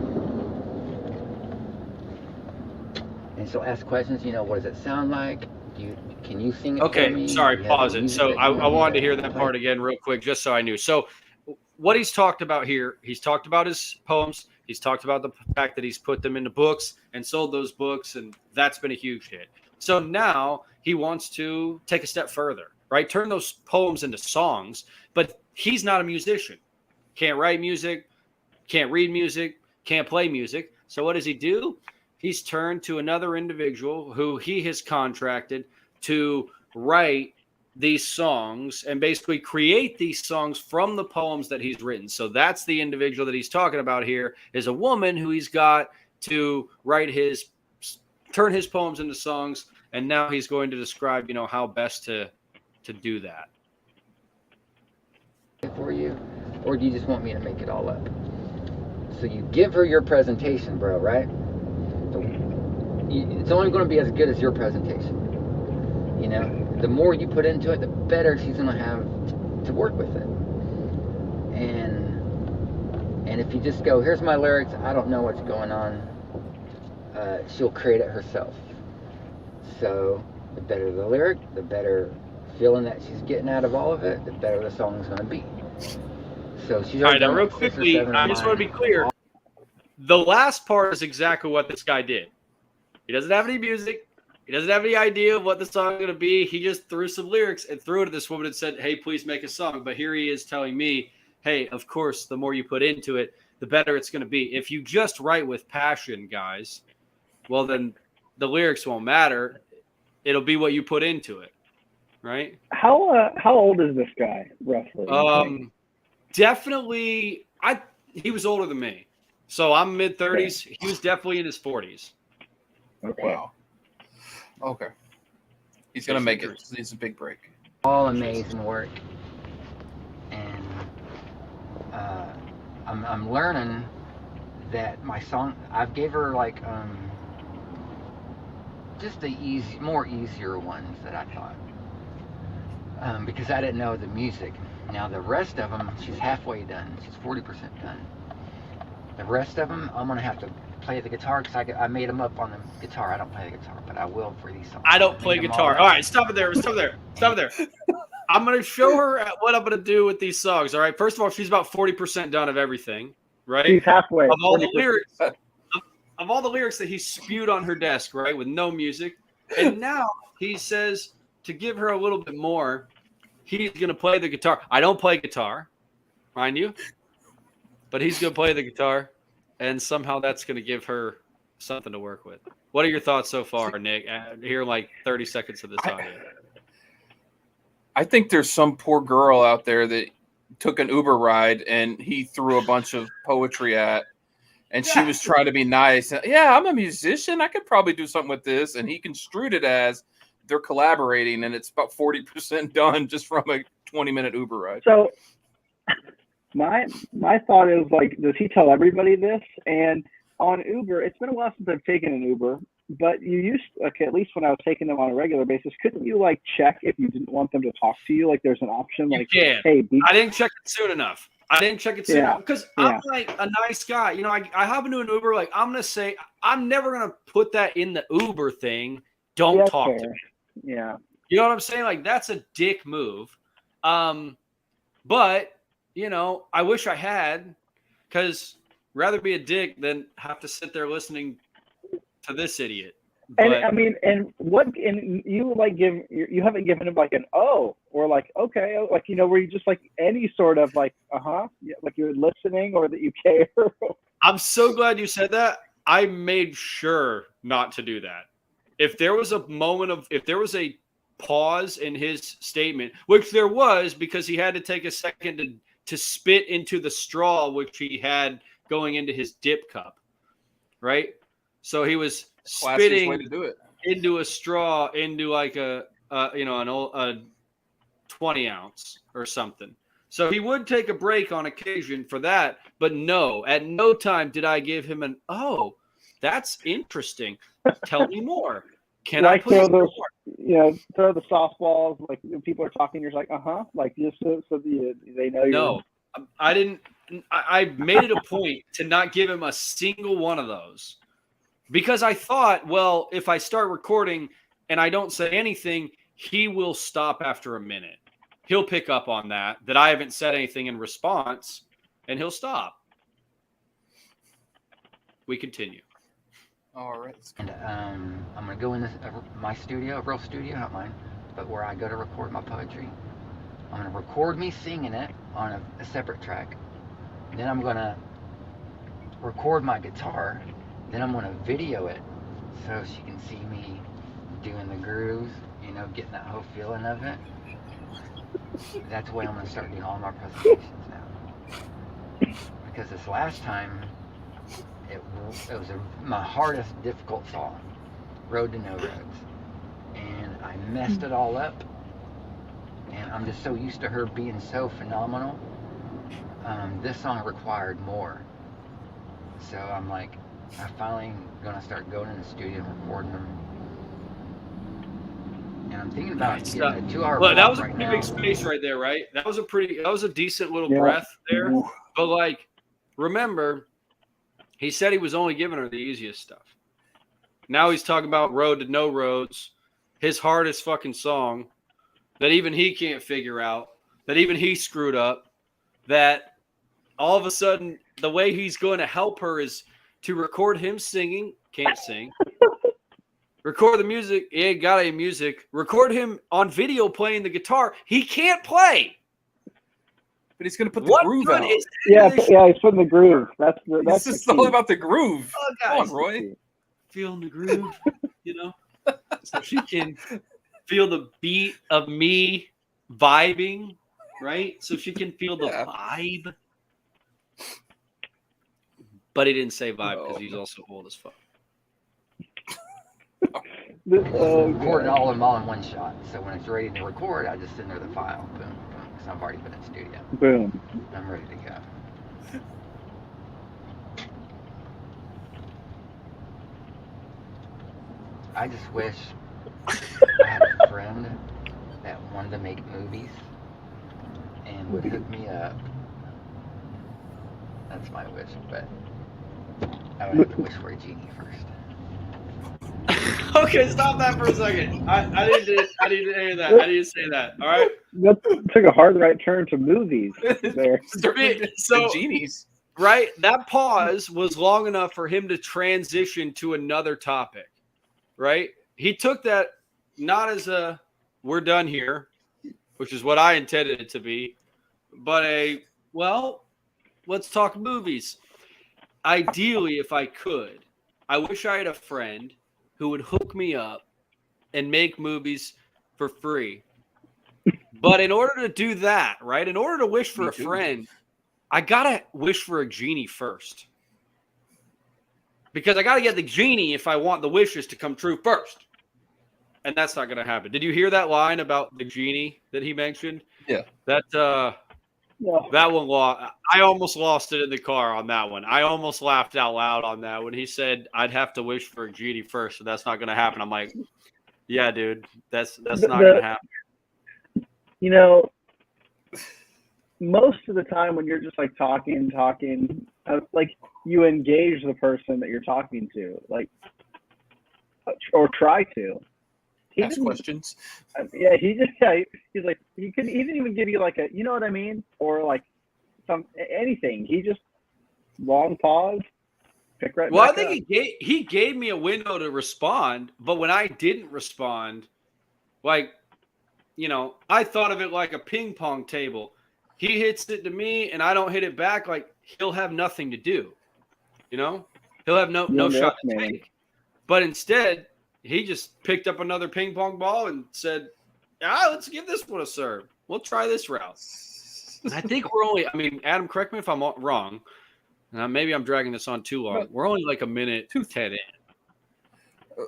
And so ask questions. What does it sound like? Can you sing it? Okay, for me? sorry, pause it. So I wanted to hear that part again real quick, just so I knew. So what he's talked about here, he's talked about his poems. He's talked about the fact that he's put them into books and sold those books, and that's been a huge hit. So now he wants to take a step further, right? Turn those poems into songs, but he's not a musician. Can't write music, can't read music, can't play music. So what does he do? He's turned to another individual who he has contracted to write these songs and basically create these songs from the poems that he's written. So that's the individual that he's talking about here, is a woman who he's got to turn his poems into songs. And now he's going to describe, how best to do that. For you, or do you just want me to make it all up? So you give her your presentation, bro, right? So it's only going to be as good as your presentation. The more you put into it, the better she's going to have to work with it. And if you just go, here's my lyrics, I don't know what's going on, she'll create it herself. So the better the lyric, the better feeling that she's getting out of all of it, the better the song's going to be. So she's all right. Now, real quickly, I just want to be clear. The last part is exactly what this guy did. He doesn't have any music. He doesn't have any idea of what the song is going to be. He just threw some lyrics and threw it at this woman and said, hey, please make a song. But here he is telling me, hey, of course, the more you put into it, the better it's going to be. If you just write with passion, guys, well, then the lyrics won't matter. It'll be what you put into it, right? How old is this guy, roughly? Definitely, he was older than me. So I'm mid-30s. Okay. He was definitely in his 40s. Okay. Wow. Okay. He's going to make it. It's a big break. All amazing work. And I'm learning that my song, I've gave her like just the more easier ones that I thought. Because I didn't know the music. Now the rest of them, she's halfway done. She's 40% done. The rest of them, I'm going to have to play the guitar because I made them up on the guitar. I don't play the guitar, but I will for these songs. I don't play guitar. All right, stop it there. Stop it there. I'm going to show her what I'm going to do with these songs, all right? First of all, she's about 40% done of everything, right? She's halfway. Of all the lyrics that he spewed on her desk, right, with no music. And now he says to give her a little bit more, he's going to play the guitar. I don't play guitar, mind you, but he's going to play the guitar, and somehow that's going to give her something to work with. What are your thoughts so far, Nick? Here, like 30 seconds of this audio. I think there's some poor girl out there that took an Uber ride and he threw a bunch of poetry at, And she was trying to be nice. Yeah, I'm a musician. I could probably do something with this. And he construed it as they're collaborating, and it's about 40% done just from a 20-minute Uber ride. So my thought is, like, does he tell everybody this? And on Uber, it's been a while since I've taken an Uber, but you used, like, at least when I was taking them on a regular basis, couldn't you, like, check if you didn't want them to talk to you? Like, there's an option, like, can. hey, I didn't check it soon enough. Because I'm like a nice guy. You know, I hop into an Uber, like, I'm going to say, I'm never going to put that in the Uber thing. Don't talk to me. Yeah. You know what I'm saying? Like, that's a dick move. But, you know, I wish I had, because rather be a dick than have to sit there listening to this idiot. And I mean, and you like you haven't given him like an oh or like okay, like, you know, where you just like any sort of like like you're listening or that you care. I'm so glad you said that. I made sure not to do that. If there was a pause in his statement, which there was, because he had to take a second to spit into the straw which he had going into his dip cup, right? So he was spitting way to do it. into a straw, into like an 20 ounce or something. So he would take a break on occasion for that, but no, at no time did I give him an, oh, that's interesting. Tell me more. Can like I please throw those, throw the softballs, like when people are talking, you're like, like just so they know you're. No, I didn't. I made it a point to not give him a single one of those, because I thought, well, if I start recording and I don't say anything, he will stop after a minute. He'll pick up on that I haven't said anything in response, and he'll stop. We continue. All right. And I'm going to go in my studio, a real studio, not mine, but where I go to record my poetry. I'm going to record me singing it on a separate track. Then I'm going to record my guitar. Then I'm going to video it so she can see me doing the grooves, you know, getting that whole feeling of it. That's the way I'm going to start doing all my presentations now. Because this last time, it was my hardest, difficult song, Road to No Roads. And I messed it all up. And I'm just so used to her being so phenomenal. This song required more. So I'm like, I'm finally going to start going in the studio and recording them. And I'm thinking about getting a 2-hour Well, that was a right pretty now. big space right there, right? That was a decent little breath there. But like, remember, he said he was only giving her the easiest stuff. Now he's talking about Road to No Roads, his hardest fucking song that even he can't figure out, that even he screwed up, that all of a sudden the way he's going to help her is to record him singing, can't sing. Record the music, he ain't got any music. Record him on video playing the guitar, he can't play. But he's going to put the groove out. He's putting the groove. That's just all about the groove. Oh, Come on, Roy. Feeling the groove, you know, so she can feel the beat of me vibing, right? So she can feel the vibe. But he didn't say vibe because he's also old as fuck. Record it all in one shot. So when it's ready to record, I just send her the file. Boom, boom. Because I've already been in the studio. Boom. I'm ready to go. I just wish I had a friend that wanted to make movies and would hook me up. That's my wish, but I would have to wish for a genie first. Okay, stop that for a second. I didn't hear that. I didn't say that. All right. That took a hard right turn to movies there. So genies. Right, that pause was long enough for him to transition to another topic. Right? He took that not as a we're done here, which is what I intended it to be, but let's talk movies. Ideally, if I could, I wish I had a friend who would hook me up and make movies for free. But in order to do that, right, in order to wish for a friend, I got to wish for a genie first. because I got to get the genie if I want the wishes to come true first. And that's not going to happen. Did you hear that line about the genie that he mentioned? Yeah. That No. that one I almost lost it in the car on that one. I almost laughed out loud on that when he said I'd have to wish for a genie first, so that's not going to happen. I'm like, yeah, dude, that's not going to happen. You know, most of the time when you're just like talking, like you engage the person that you're talking to, like, or try to. He Ask questions. Yeah, he's like he didn't even give you like a, you know what I mean, or like anything. He just long pause, pick right. Well, I back think up. he gave me a window to respond, but when I didn't respond, like, you know, I thought of it like a ping pong table. He hits it to me and I don't hit it back, like he'll have nothing to do. You know? He'll have no shot to take. But instead, he just picked up another ping pong ball and said, let's give this one a serve. We'll try this route. And I think we're only, I mean, Adam, correct me if I'm wrong. Maybe I'm dragging this on too long. We're only like a minute 10 in.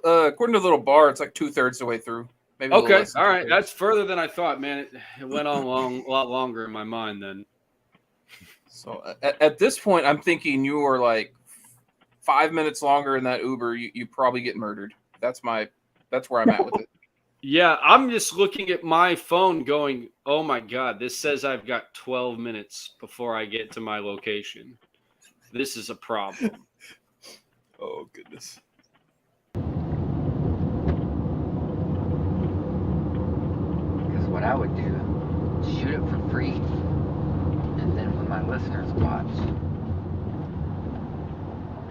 According to the little bar, it's like 2/3 the way through. Maybe Okay. All right. That's further than I thought, man. It went on a lot longer in my mind then. So at this point, I'm thinking you are like 5 minutes longer in that Uber. You probably get murdered. That's where I'm at with it. Yeah, I'm just looking at my phone going, oh my God, this says I've got 12 minutes before I get to my location. This is a problem. Oh, goodness. Because what I would do, shoot it for free, and then when my listeners watch,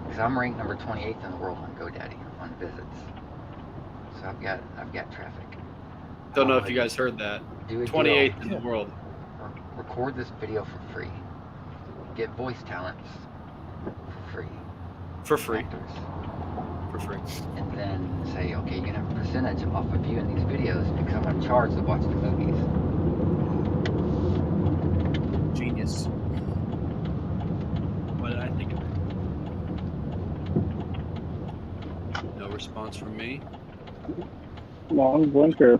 because I'm ranked number 28th in the world on GoDaddy on visits. So I've got traffic. Don't know if you guys heard that. 28th in the world. Record this video for free. Get voice talents for free. For free. Actors. For free. And then say, okay, you're gonna have a percentage off of viewing these videos because I'm gonna charge to watch the movies. Genius. What did I think of it? No response from me. Long blinker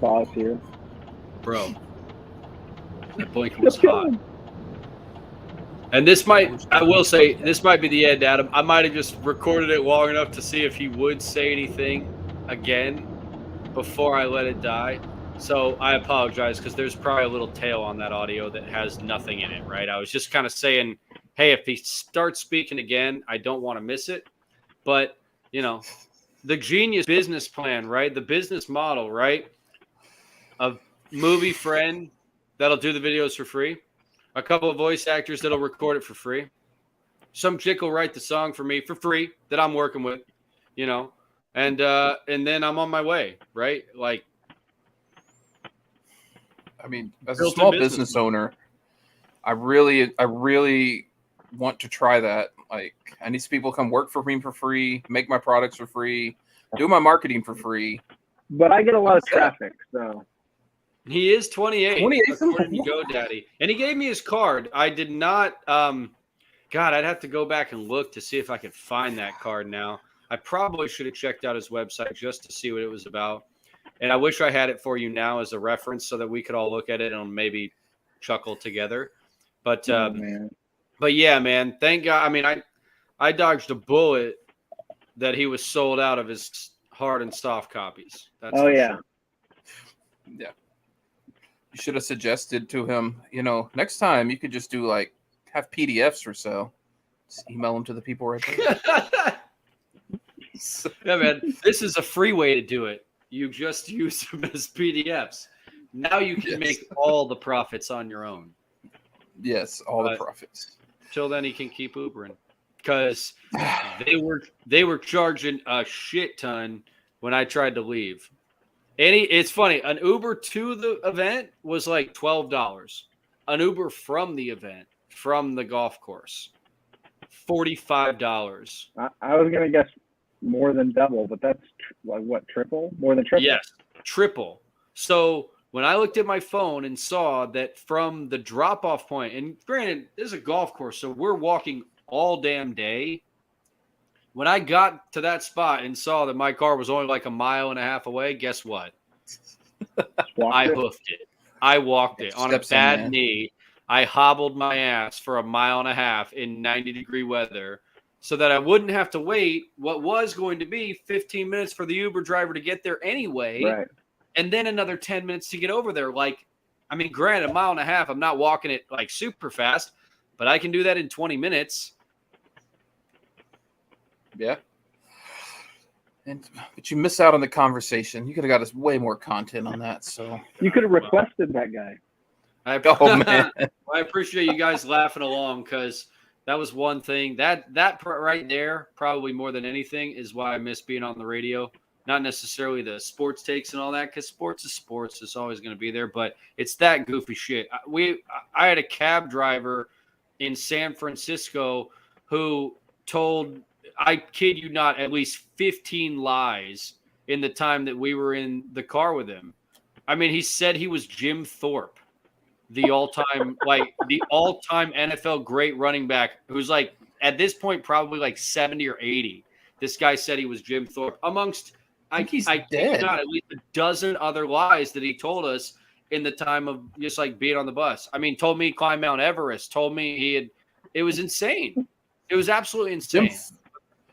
pause here. Bro, that blinker was hot. And I will say, this might be the end, Adam. I might have just recorded it long enough to see if he would say anything again before I let it die. So I apologize because there's probably a little tail on that audio that has nothing in it, right? I was just kind of saying, hey, if he starts speaking again, I don't want to miss it. But, you know, the genius business plan, right? The business model, right? A movie friend that'll do the videos for free. A couple of voice actors that'll record it for free. Some chick will write the song for me for free that I'm working with, you know, and then I'm on my way, right? Like, I mean, as a small business owner, I really want to try that. Like, I need people to come work for me for free, make my products for free, do my marketing for free. But I get a lot of traffic, so. He is 28, according to GoDaddy. And he gave me his card. I did not God, I'd have to go back and look to see if I could find that card now. I probably should have checked out his website just to see what it was about. And I wish I had it for you now as a reference so that we could all look at it and maybe chuckle together. But but yeah, man, thank God. I mean, I dodged a bullet that he was sold out of his hard and soft copies. That's for sure. Yeah. You should have suggested to him, you know, next time you could just do like have PDFs or so. Just email them to the people right there. Yeah, man, this is a free way to do it. You just use them as PDFs. Now you can make all the profits on your own. Yes, all the profits. Till then, he can keep Ubering because they were charging a shit ton when I tried to leave. It's funny. An Uber to the event was like $12. An Uber from the event, from the golf course, $45. I was gonna guess more than double, but that's like what, triple? More than triple? Yes, triple. So when I looked at my phone and saw that from the drop-off point, and granted, this is a golf course, so we're walking all damn day. When I got to that spot and saw that my car was only like a mile and a half away, guess what? I hoofed it. I walked it on a bad knee. I hobbled my ass for a mile and a half in 90-degree weather so that I wouldn't have to wait what was going to be 15 minutes for the Uber driver to get there anyway. Right. And then another 10 minutes to get over there. Like, I mean, granted, a mile and a half, I'm not walking it like super fast, but I can do that in 20 minutes. Yeah. But you miss out on the conversation. You could have got us way more content on that. So you could have requested that guy. Oh man, I appreciate you guys laughing along because that was one thing that right there, probably more than anything, is why I miss being on the radio. Not necessarily the sports takes and all that, because sports is sports. It's always going to be there, but it's that goofy shit. I had a cab driver in San Francisco who told, I kid you not, at least 15 lies in the time that we were in the car with him. I mean, he said he was Jim Thorpe, the all-time NFL great running back, who's like at this point probably like 70 or 80. This guy said he was Jim Thorpe, amongst I kid you not, at least a dozen other lies that he told us in the time of just like being on the bus. I mean, told me he climbed Mount Everest, told me it was insane. It was absolutely insane.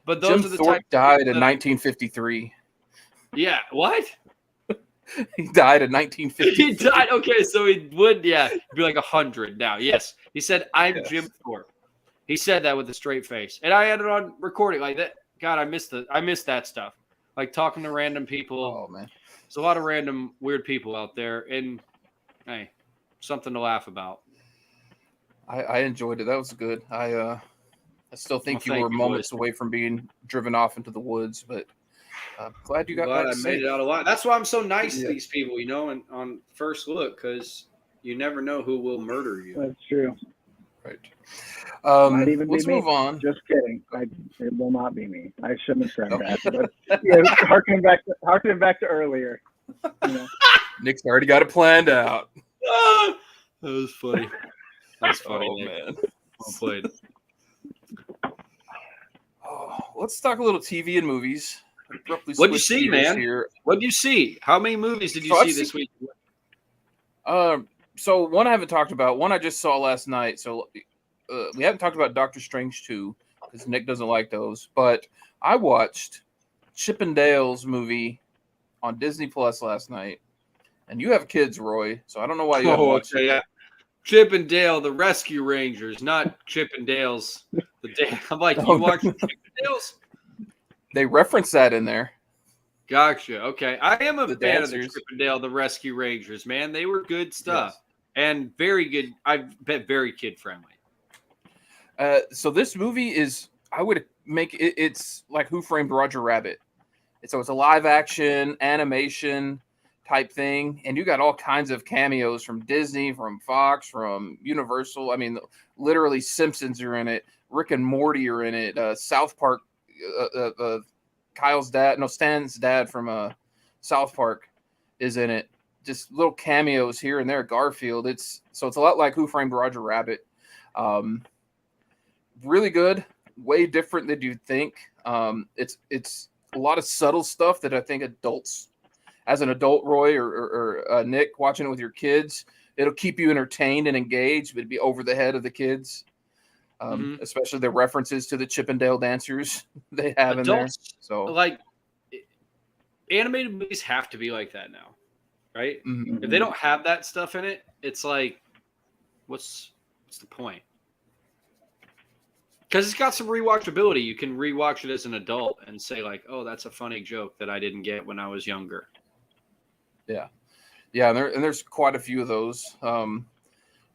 But those Jim are the Thorpe type died in 1953. Yeah, what? He died in 1953. He died. Okay, so he would, be like 100 now. Yes, he said, "I'm Jim Thorpe." He said that with a straight face, and I had it on recording like that. God, I missed that stuff. Like talking to random people. Oh man, there's a lot of random weird people out there, and hey, something to laugh about. I enjoyed it. That was good. I still think you were moments away from being driven off into the woods, but I'm glad you got back. I made it out alive. That's why I'm so nice to these people, and on first look, because you never know who will murder you. That's true. Right. Might even let's be me. move on. Just kidding. It will not be me. I shouldn't have said that. But harkening back to earlier. Nick's already got it planned out. That was funny. That's funny, oh, Nick. Man. Well played. Let's talk a little TV and movies. What'd you see, man? What'd you see? How many movies did you see this week? So one I haven't talked about. One I just saw last night. So we haven't talked about Doctor Strange 2 because Nick doesn't like those. But I watched Chip and Dale's movie on Disney Plus last night. And you have kids, Roy, so I don't know why you haven't watched it. Yeah. Chip and Dale, the Rescue Rangers, not Chip and Dale's. I'm like, you watch Chip and Dale's? They reference that in there. Gotcha. Okay. I am a fan of the dancers. Chip and Dale, the Rescue Rangers, man. They were good stuff. Yes. And very good. I bet very kid-friendly. So this movie is, I would make it, it's like Who Framed Roger Rabbit. So it's a live action animation type thing. And you got all kinds of cameos from Disney, from Fox, from Universal. I mean, literally Simpsons are in it. Rick and Morty are in it. South Park, Stan's dad from South Park is in it. Just little cameos here and there. Garfield. It's a lot like Who Framed Roger Rabbit. Really good. Way different than you'd think. It's a lot of subtle stuff that I think adults, as an adult, Roy or Nick, watching it with your kids, it'll keep you entertained and engaged, but it'd be over the head of the kids. Especially the references to the Chip and Dale dancers they have adults, in there. So, like, animated movies have to be like that now, right? Mm-hmm. If they don't have that stuff in it, it's like, what's the point? Because it's got some rewatchability. You can rewatch it as an adult and say, like, oh, that's a funny joke that I didn't get when I was younger. Yeah. Yeah, and there's quite a few of those.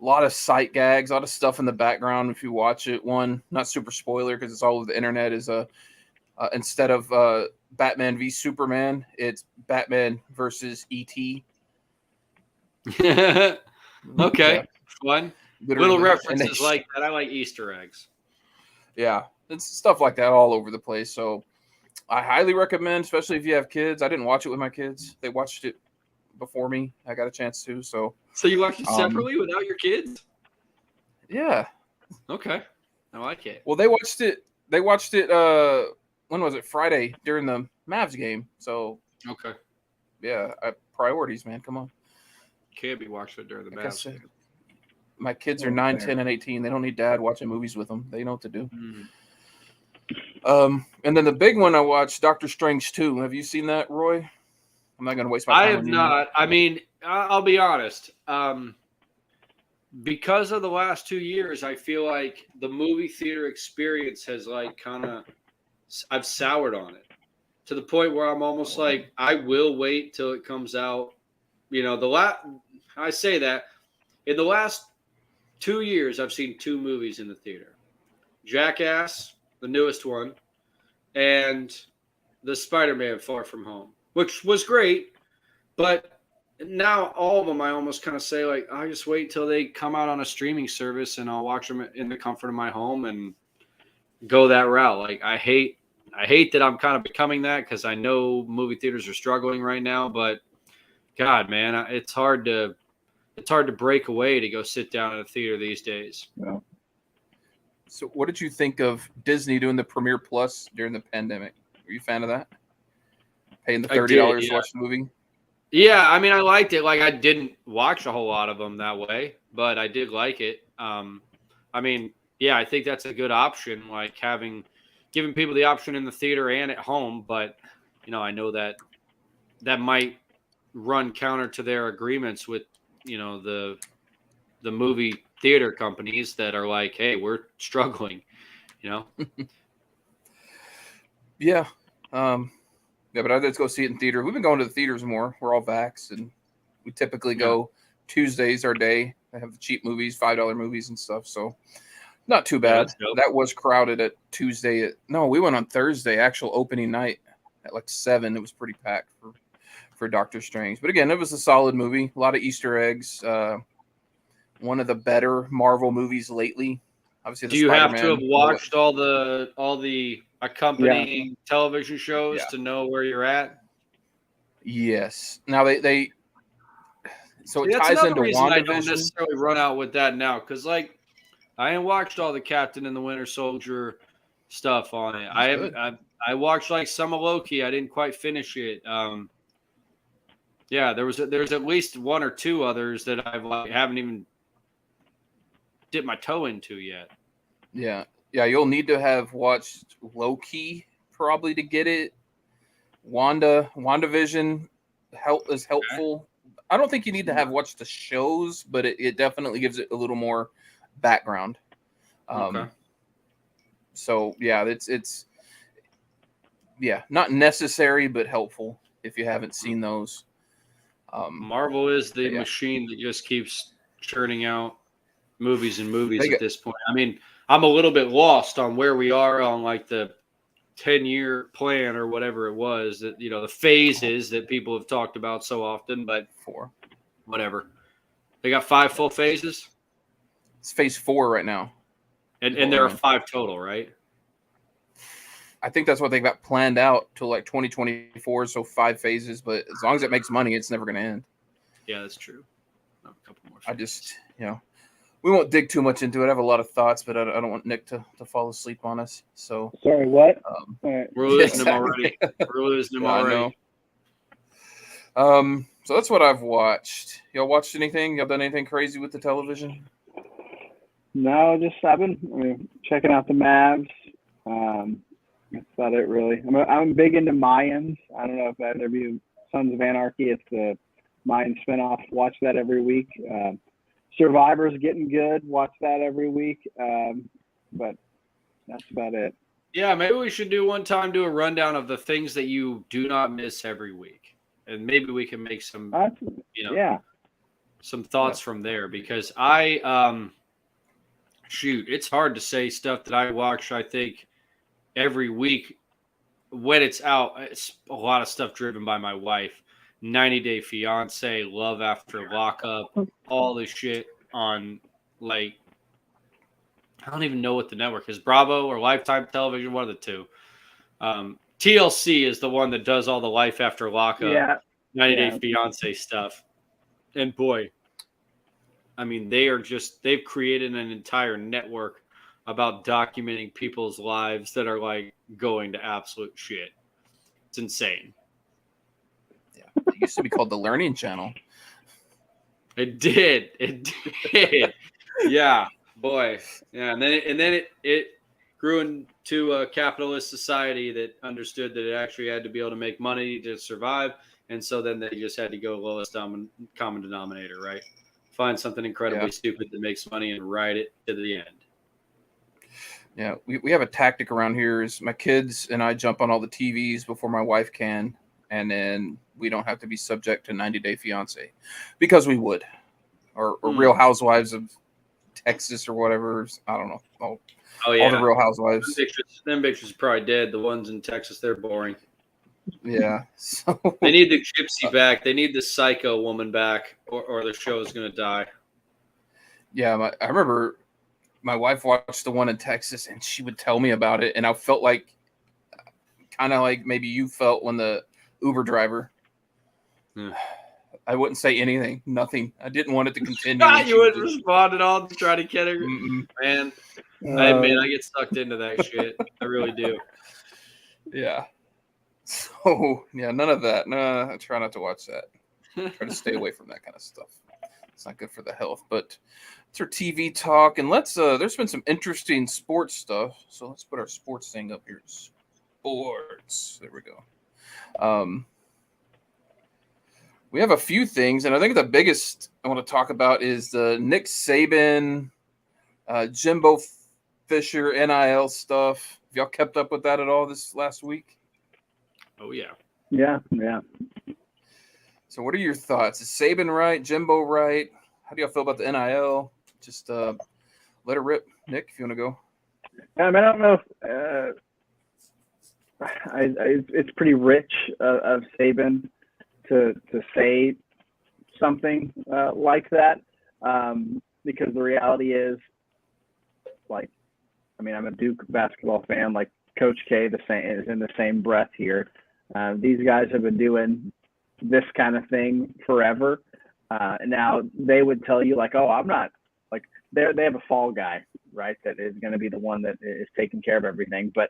A lot of sight gags, a lot of stuff in the background if you watch it. One, not super spoiler because it's all over the internet, is instead of Batman v Superman, it's Batman versus E.T. Okay, yeah. Fun. Literally. Little references like that. I like Easter eggs. Yeah, it's stuff like that all over the place. So I highly recommend, especially if you have kids. I didn't watch it with my kids. They watched it before me. I got a chance to. So you watched it separately without your kids? Yeah. Okay. I like it. Well, they watched it when was it? Friday during the Mavs game. So Okay. yeah, priorities, man. Come on. Can't be watching it during the Like I Mavs said, game. my kids are 9, 10, and 18. They don't need dad watching movies with them. They know what to do. And then the big one I watched, Doctor Strange 2. Have you seen that, Roy? I'm not going to waste my time. I have not. I mean, I'll be honest. Because of the last 2 years, I feel like the movie theater experience has I've soured on it to the point where I'm almost like, I will wait till it comes out. I say that in the last 2 years, I've seen 2 movies in the theater: Jackass, the newest one, and the Spider-Man Far From Home, which was great, but now all of them I almost kind of say, like, I'll just wait till they come out on a streaming service and I'll watch them in the comfort of my home and go that route. Like, I hate that I'm kind of becoming that, because I know movie theaters are struggling right now, but God, man, it's hard to break away to go sit down in a theater these days. Yeah. So what did you think of Disney doing the Premiere Plus during the pandemic? Were you a fan of that? Paying the $30 to watch the movie? Yeah, I mean, I liked it. Like, I didn't watch a whole lot of them that way, but I did like it. I mean, yeah, I think that's a good option, like giving people the option in the theater and at home. But, I know that might run counter to their agreements with, the movie theater companies that are like, hey, we're struggling, Yeah. Yeah, but I'd just go see it in theater. We've been going to the theaters more. We're all vaxxed, and we typically go Tuesdays our day. They have the cheap movies, $5 movies and stuff. So not too bad. That was crowded at Tuesday. No, we went on Thursday, actual opening night at like 7. It was pretty packed for Doctor Strange. But again, it was a solid movie. A lot of Easter eggs. One of the better Marvel movies lately. Obviously, do you have to have watched all the accompanying television shows to know where you're at? Yes. Now they so it that's ties into reason WandaVision. I don't necessarily run out with that now, because like I ain't watched all the Captain and the Winter Soldier stuff on it. I watched like some of Loki. I didn't quite finish it. Yeah, there's at least 1 or 2 others that haven't even dipped my toe into yet. Yeah, you'll need to have watched Loki probably to get it. WandaVision is helpful. Okay. I don't think you need to have watched the shows, but it definitely gives it a little more background. Okay. So yeah, it's not necessary but helpful if you haven't seen those. Marvel is the machine that just keeps churning out movies and movies at this point. I mean, I'm a little bit lost on where we are on like the 10-year plan or whatever it was, that the phases that people have talked about so often, but 4, whatever. They got 5 full phases. It's phase 4 right now, and there are 5 total, right? I think that's what they got planned out till like 2024. So 5 phases, but as long as it makes money, it's never going to end. Yeah, that's true. A couple more phases. I just, we won't dig too much into it. I have a lot of thoughts, but I don't want Nick to fall asleep on us. So sorry, what? We're losing him already. We're losing him already. So that's what I've watched. Y'all watched anything? Y'all done anything crazy with the television? No, I've been checking out the Mavs. That's about it, really. I'm big into Mayans. I don't know if either of you, Sons of Anarchy. It's the Mayan spinoff. Watch that every week. Survivor's getting good. Watch that every week. But that's about it. Yeah, maybe we should do a rundown of the things that you do not miss every week, and maybe we can make some, some thoughts from there. Because it's hard to say stuff that I watch. I think every week when it's out, it's a lot of stuff driven by my wife. 90 Day Fiance, Love After Lockup, all this shit on, like, I don't even know what the network is, Bravo or Lifetime Television, one of the two. TLC is the one that does all the Life After Lockup, 90 Day Fiance stuff. And boy, I mean, they've created an entire network about documenting people's lives that are like going to absolute shit. It's insane. Yeah, it used to be called the Learning Channel. It did. It did. Yeah, boy. Yeah, and then it grew into a capitalist society that understood that it actually had to be able to make money to survive, and so then they just had to go lowest common denominator, right? Find something incredibly stupid that makes money and ride it to the end. Yeah, we have a tactic around here is my kids and I jump on all the TVs before my wife can, and then we don't have to be subject to 90 Day Fiance because we would. Or Real Housewives of Texas or whatever. I don't know. All the Real Housewives. Them bitches are probably dead. The ones in Texas, they're boring. Yeah. So they need the gypsy back. They need the psycho woman back, or the show is going to die. Yeah, I remember my wife watched the one in Texas, and she would tell me about it, and I felt like kind of like maybe you felt when the Uber driver. Yeah. I wouldn't say anything, nothing. I didn't want it to continue. You wouldn't respond at all to try to get her. Man, I admit I get sucked into that shit. I really do. Yeah. So, yeah, none of that. No, I try not to watch that. Try to stay away from that kind of stuff. It's not good for the health. But it's our TV talk. And there's been some interesting sports stuff. So let's put our sports thing up here. Sports. There we go. We have a few things, and I think the biggest I want to talk about is the Nick Saban, Jimbo Fisher NIL stuff. Have y'all kept up with that at all this last week? Oh, yeah. Yeah. So what are your thoughts? Is Saban right? Jimbo right? How do y'all feel about the NIL? Just let it rip. Nick, if you want to go. I don't know if it's pretty rich of Saban to say something like that, because the reality is, I'm a Duke basketball fan. Like Coach K, is in the same breath here. These guys have been doing this kind of thing forever. Now they would tell you I'm not they have a fall guy, right? That is going to be the one that is taking care of everything. But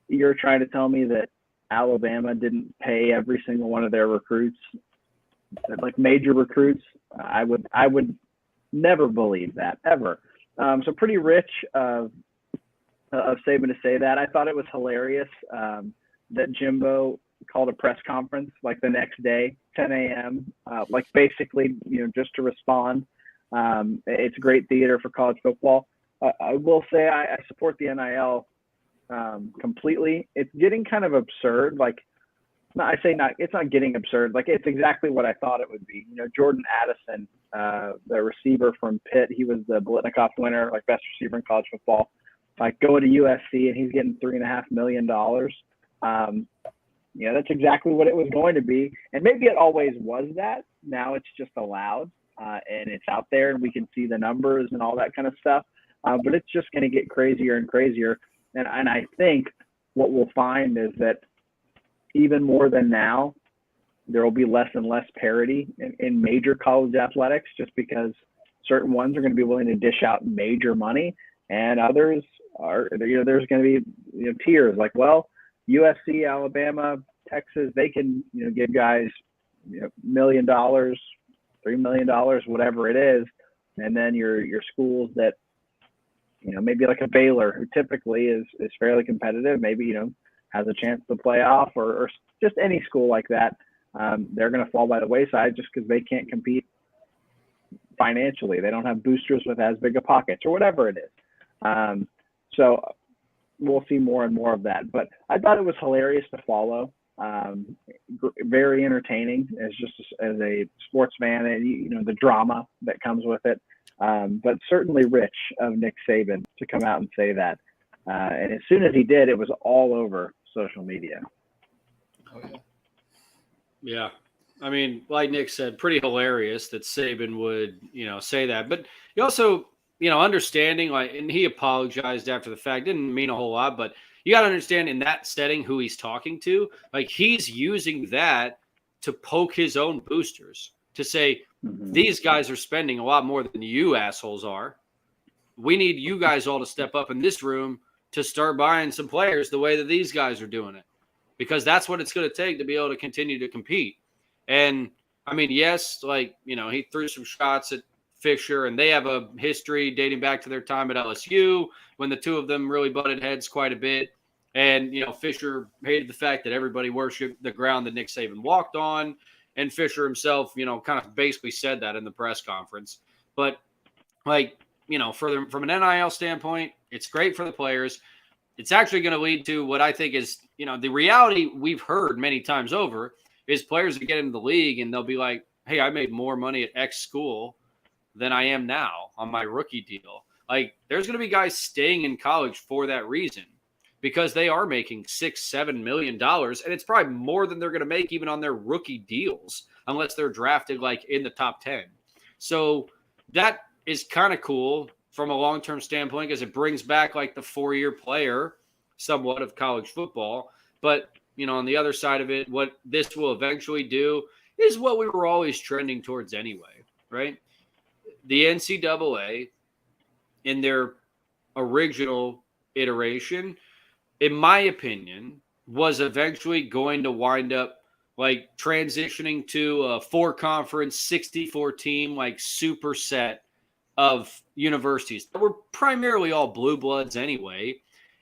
you're trying to tell me that Alabama didn't pay every single one of their recruits, major recruits? I would never believe that, ever. So pretty rich of Saban to say that. I thought it was hilarious that Jimbo called a press conference the next day, 10 a.m., basically, just to respond. It's great theater for college football. I will say I support the NIL completely. It's getting kind of absurd. It's not getting absurd. It's exactly what I thought it would be. Jordan Addison, the receiver from Pitt, he was the Blitnikoff winner, best receiver in college football. Going to USC and he's getting $3.5 million. That's exactly what it was going to be. And maybe it always was that. Now it's just allowed and it's out there and we can see the numbers and all that kind of stuff. But it's just going to get crazier and crazier. And I think what we'll find is that even more than now, there will be less and less parity in major college athletics, just because certain ones are going to be willing to dish out major money, and others are, there's going to be tiers. USC, Alabama, Texas, they can give guys $1 million, $3 million, whatever it is, and then your schools that maybe a Baylor, who typically is fairly competitive, maybe has a chance to play off, or just any school like that, they're going to fall by the wayside just because they can't compete financially. They don't have boosters with as big a pockets or whatever it is. So we'll see more and more of that. But I thought it was hilarious to follow. Very entertaining as a sports fan, and the drama that comes with it. But certainly rich of Nick Saban to come out and say that. And as soon as he did, it was all over social media. Oh, yeah. Yeah. I mean, like Nick said, pretty hilarious that Saban would, say that. But you also, understanding, and he apologized after the fact, didn't mean a whole lot, but you got to understand in that setting who he's talking to. He's using that to poke his own boosters, to say, these guys are spending a lot more than you assholes are. we need you guys all to step up in this room to start buying some players the way that these guys are doing it, because that's what it's going to take to be able to continue to compete. And I mean, yes, like, he threw some shots at Fisher, and they have a history dating back to their time at LSU when the two of them really butted heads quite a bit. And, Fisher hated the fact that everybody worshiped the ground that Nick Saban walked on. And Fisher himself, kind of basically said that in the press conference. But, like, from an NIL standpoint, it's great for the players. It's actually going to lead to what I think is, the reality we've heard many times over is players that get into the league and they'll be like, hey, I made more money at X school than I am now on my rookie deal. Like, there's going to be guys staying in college for that reason, because they are making $6-7 million, and it's probably more than they're going to make even on their rookie deals, unless they're drafted like in the top 10. So that is kind of cool from a long-term standpoint, because it brings back like the 4-year player somewhat of college football. But, on the other side of it, what this will eventually do is what we were always trending towards anyway, right? The NCAA, in their original iteration, in my opinion, was eventually going to wind up like transitioning to a 4-conference, 64-team, like superset of universities that were primarily all blue bloods anyway.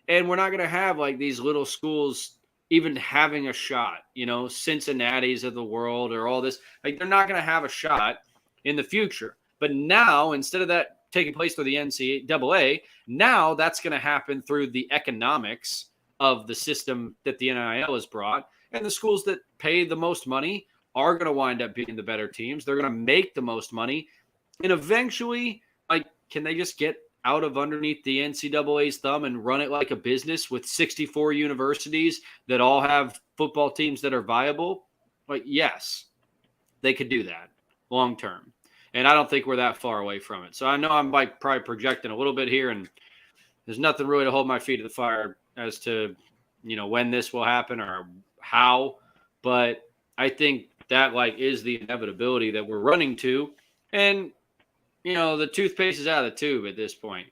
And we're not going to have like these little schools even having a shot, Cincinnati's of the world or all this. Like, they're not going to have a shot in the future. But now, instead of that taking place through the NCAA, now that's going to happen through the economics of the system that the NIL has brought. And the schools that pay the most money are going to wind up being the better teams. They're going to make the most money. And eventually, like, can they just get out of underneath the NCAA's thumb and run it like a business with 64 universities that all have football teams that are viable? Like, yes, they could do that long term. And I don't think we're that far away from it. So I know I'm like probably projecting a little bit here, and there's nothing really to hold my feet to the fire as to, when this will happen or how. But I think that like is the inevitability that we're running to. And, the toothpaste is out of the tube at this point.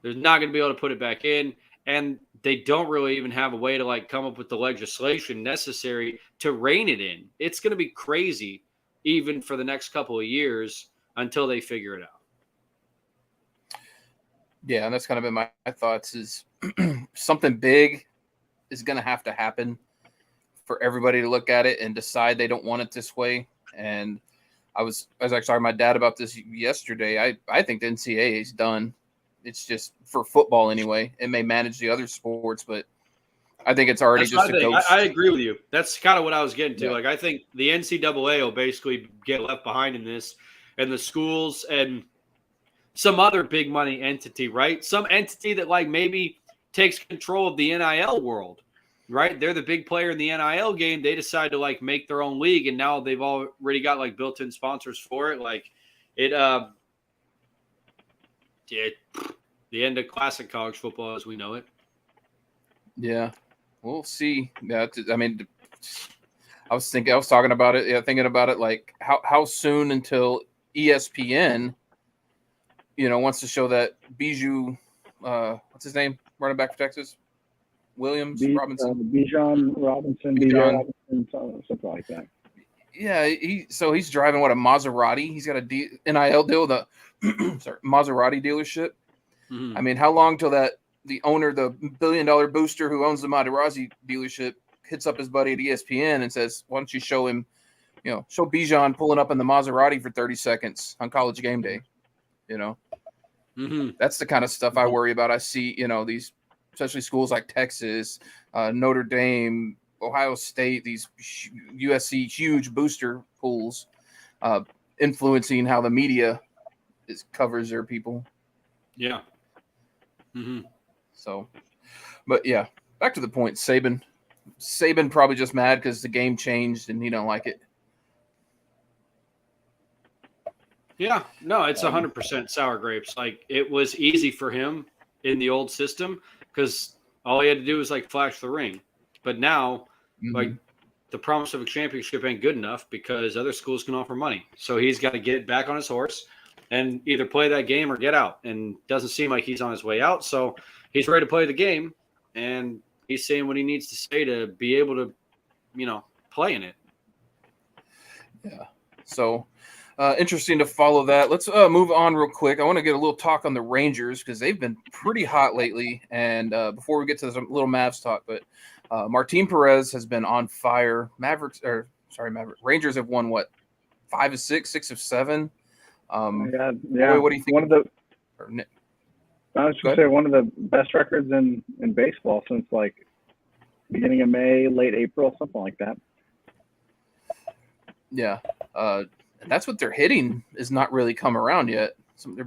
There's not going to be able to put it back in. And they don't really even have a way to like come up with the legislation necessary to rein it in. It's going to be crazy even for the next couple of years until they figure it out. Yeah, and that's kind of been my thoughts is something big is going to have to happen for everybody to look at it and decide they don't want it this way. And I was actually talking to my dad about this yesterday. I think the NCAA is done. It's just for football anyway. It may manage the other sports, but I think it's already just a ghost. I agree with you. That's kind of what I was getting to. Yeah. Like, I think the NCAA will basically get left behind in this, and the schools and some other big money entity, right? Some entity that like maybe takes control of the NIL world, right? They're the big player in the NIL game. They decide to like make their own league, and now they've already got like built-in sponsors for it. Like it, the end of classic college football as we know it. Yeah, we'll see. Yeah, I mean, I was talking about it. Yeah, thinking about it. Like how soon until ESPN, wants to show that Bijou, what's his name, running back for Texas, Robinson, Bijan Robinson, something like that. Yeah, he's driving a Maserati. He's got a NIL deal with a Maserati dealership. Mm-hmm. I mean, how long till the owner, the $1 billion booster who owns the Maserati dealership, hits up his buddy at ESPN and says, "Why don't you show him, show Bijan pulling up in the Maserati for 30 seconds on College Game Day?" Mm-hmm. That's the kind of stuff I worry about. I see, these, especially schools like Texas, Notre Dame, Ohio State, these USC huge booster pools, influencing how the media covers their people. Yeah. Mm-hmm. So, but yeah, back to the point. Saban probably just mad because the game changed and he don't like it. Yeah, no, it's 100% sour grapes. Like, it was easy for him in the old system because all he had to do was like flash the ring. But now, like, the promise of a championship ain't good enough because other schools can offer money. So he's got to get back on his horse and either play that game or get out. And doesn't seem like he's on his way out. So he's ready to play the game, and he's saying what he needs to say to be able to, play in it. Yeah. So interesting to follow that. Let's move on real quick. I want to get a little talk on the Rangers because they've been pretty hot lately. And before we get to some little Mavs talk, but Martin Perez has been on fire. Rangers have won, 5 of 6, 6 of 7. Yeah. Boy, what do you think? I was going to say one of the best records in baseball since beginning of May, late April, something like that. Yeah. And that's what they're hitting is not really come around yet.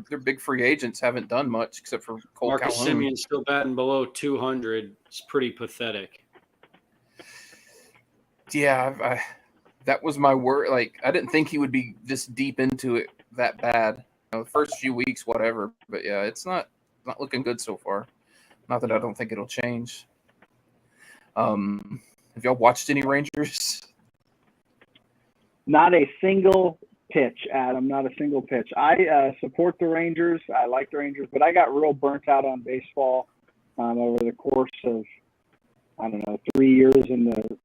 Their big free agents haven't done much except for Cole Marcus Calhoun. Semien still batting below 200. It's pretty pathetic. Yeah, that was my word. I didn't think he would be this deep into it that bad. The first few weeks, whatever. But yeah, it's not looking good so far. Not that I don't think it'll change. Have y'all watched any Rangers? Not a single pitch, Adam. Not a single pitch. I support the Rangers. I like the Rangers, but I got real burnt out on baseball over the course of 3 years in the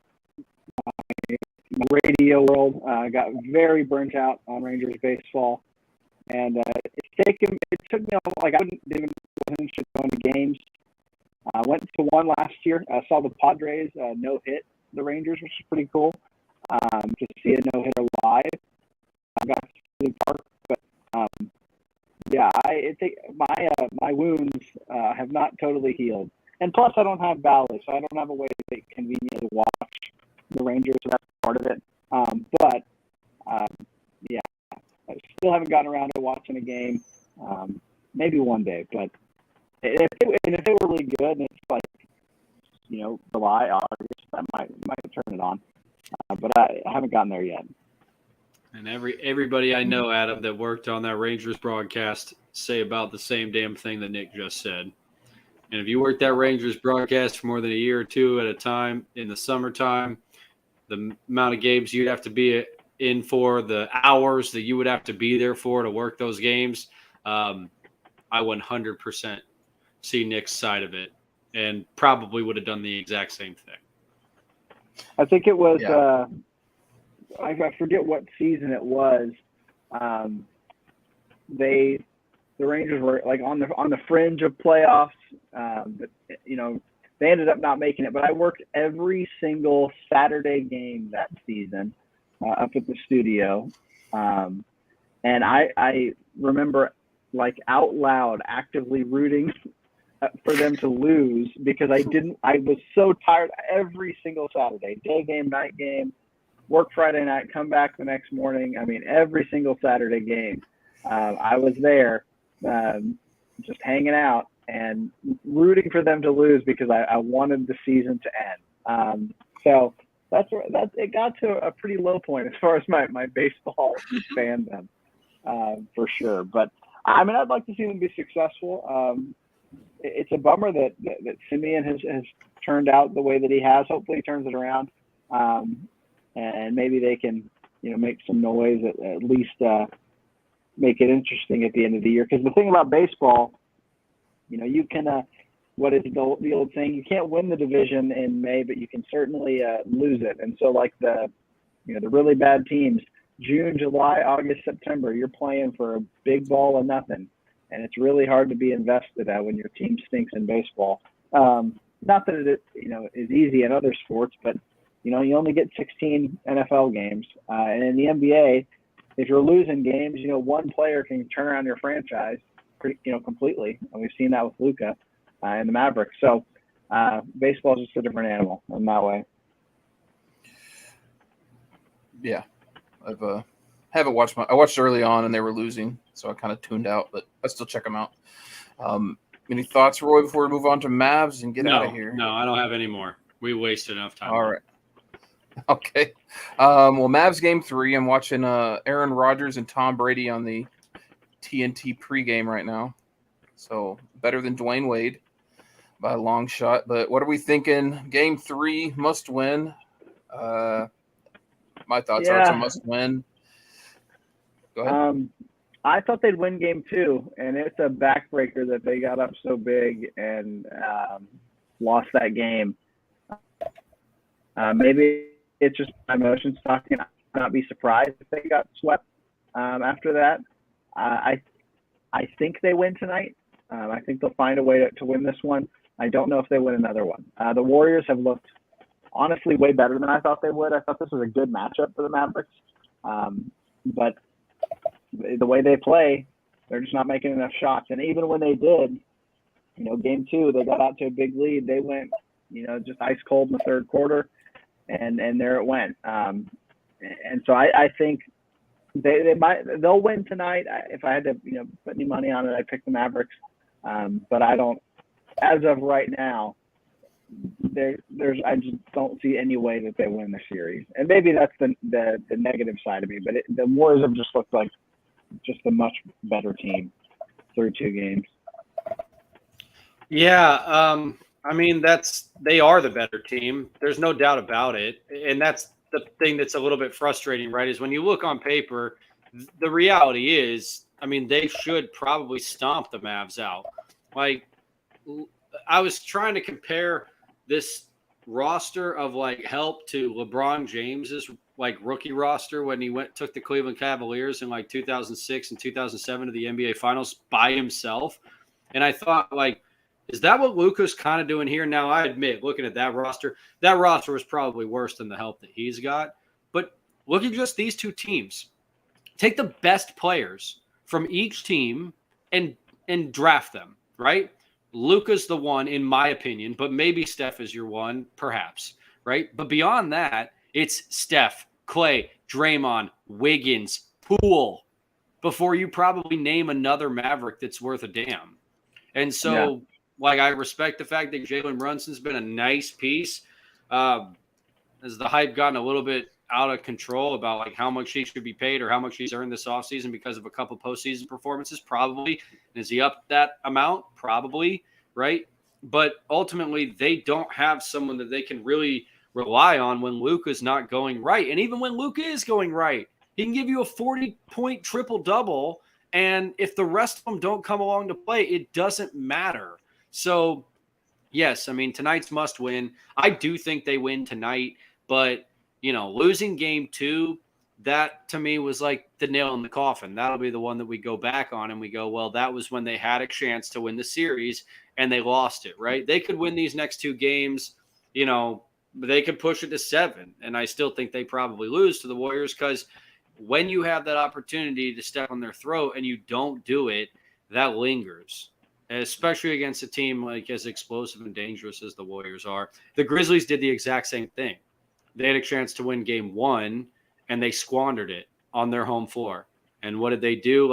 radio world. I got very burnt out on Rangers baseball, and it took me I wasn't interested in going to games. I went to one last year. I saw the Padres no hit the Rangers, which is pretty cool. To see a no hitter live. I got to the park, but I think my wounds have not totally healed, and plus I don't have Bally, so I don't have a way to conveniently watch the Rangers. So that's part of it. I still haven't gotten around to watching a game. Maybe one day, but if they were really good, and it's July, August, I might turn it on. But I haven't gotten there yet. And everybody I know, Adam, that worked on that Rangers broadcast say about the same damn thing that Nick just said. And if you work that Rangers broadcast for more than a year or two at a time in the summertime, the amount of games you'd have to be in for, the hours that you would have to be there for to work those games, I 100% see Nick's side of it and probably would have done the exact same thing. I think it was I forget what season it was. The Rangers were on the fringe of playoffs, but they ended up not making it. But I worked every single Saturday game that season up at the studio, and I remember out loud actively rooting for them to lose because I was so tired every single Saturday, day game, night game, work Friday night, come back the next morning. I mean, every single Saturday game, I was there, just hanging out and rooting for them to lose because I wanted the season to end. So it got to a pretty low point as far as my baseball fandom, for sure. But I'd like to see them be successful. It's a bummer that Semien has turned out the way that he has. Hopefully he turns it around, and maybe they can make some noise, at least make it interesting at the end of the year. Because the thing about baseball, you can what is the old saying? You can't win the division in May, but you can certainly lose it. And so the really bad teams, June, July, August, September, you're playing for a big ball of nothing. And it's really hard to be invested when your team stinks in baseball. Not that it is easy in other sports, but you only get 16 NFL games, and in the NBA, if you're losing games, one player can turn around your franchise, completely. And we've seen that with Luka and the Mavericks. So baseball is just a different animal in that way. Yeah, haven't watched I watched early on and they were losing, so I kind of tuned out, but I still check them out. Any thoughts, Roy, before we move on to Mavs and get out of here? No, I don't have any more. We wasted enough time. All right. Okay. Well, Mavs game 3. I'm watching Aaron Rodgers and Tom Brady on the TNT pregame right now. So better than Dwayne Wade by a long shot. But what are we thinking? Game 3 must win. My thoughts are it's a must win. Go ahead. I thought they'd win game 2, and it's a backbreaker that they got up so big and lost that game. Maybe it's just my emotions talking. I'd not be surprised if they got swept after that. I think they win tonight. I think they'll find a way to win this one. I don't know if they win another one. The Warriors have looked, honestly, way better than I thought they would. I thought this was a good matchup for the Mavericks. But the way they play, they're just not making enough shots. And even when they did, game 2, they got out to a big lead. They went, just ice cold in the third quarter, and there it went. And so I think they'll win tonight. If I had to, put any money on it, I'd pick the Mavericks. But I don't, as of right now, I just don't see any way that they win the series. And maybe that's the negative side of me. But the Warriors have just looked like just a much better team through 2 games. Yeah, I mean, they are the better team. There's no doubt about it. And that's the thing that's a little bit frustrating, right? Is when you look on paper, the reality is, I mean, they should probably stomp the Mavs out. Like, I was trying to compare this roster of help to LeBron James's rookie roster when he took the Cleveland Cavaliers in 2006 and 2007 to the NBA Finals by himself. And I thought, is that what Luka's kind of doing here? Now, I admit, looking at that roster was probably worse than the help that he's got. But look at just these 2 teams. Take the best players from each team and draft them, right? Luka's the one, in my opinion, but maybe Steph is your one, perhaps, right? But beyond that, it's Steph, Clay, Draymond, Wiggins, Poole, before you probably name another Maverick that's worth a damn. And so, I respect the fact that Jalen Brunson's been a nice piece. Has the hype gotten a little bit out of control about how much he should be paid or how much he's earned this offseason because of a couple postseason performances? Probably. And is he up that amount? Probably, right? But ultimately, they don't have someone that they can really rely on when Luka's not going right. And even when Luka is going right, he can give you a 40-point triple-double, and if the rest of them don't come along to play, it doesn't matter. So, yes, I mean, tonight's must win. I do think they win tonight, but losing game 2, that to me was like the nail in the coffin. That'll be the one that we go back on and we go, well, that was when they had a chance to win the series and they lost it, right? They could win these next 2 games, they could push it to 7. And I still think they probably lose to the Warriors because when you have that opportunity to step on their throat and you don't do it, that lingers. Especially against a team as explosive and dangerous as the Warriors are. The Grizzlies did the exact same thing. They had a chance to win game 1, and they squandered it on their home floor. And what did they do?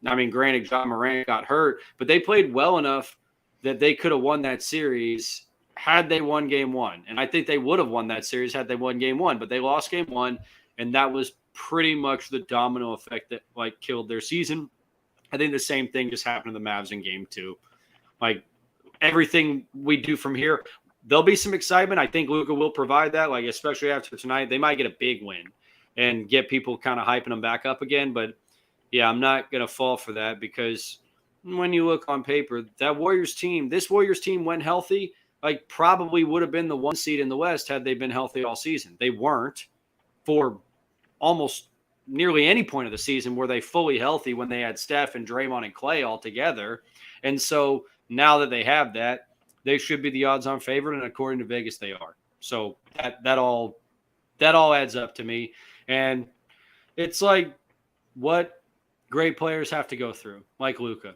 Granted, John Morant got hurt, but they played well enough that they could have won that series had they won game 1. And I think they would have won that series had they won game 1, but they lost game 1, and that was pretty much the domino effect that killed their season. I think the same thing just happened to the Mavs in game 2. Everything we do from here, there'll be some excitement. I think Luka will provide that, especially after tonight. They might get a big win and get people kind of hyping them back up again. But, yeah, I'm not going to fall for that because when you look on paper, this Warriors team when healthy, probably would have been the 1 seed in the West had they been healthy all season. They weren't for almost nearly any point of the season were they fully healthy when they had Steph and Draymond and Clay all together. And so now that they have that, they should be the odds-on favorite, and according to Vegas, they are. So that all adds up to me. And it's what great players have to go through, like Luka.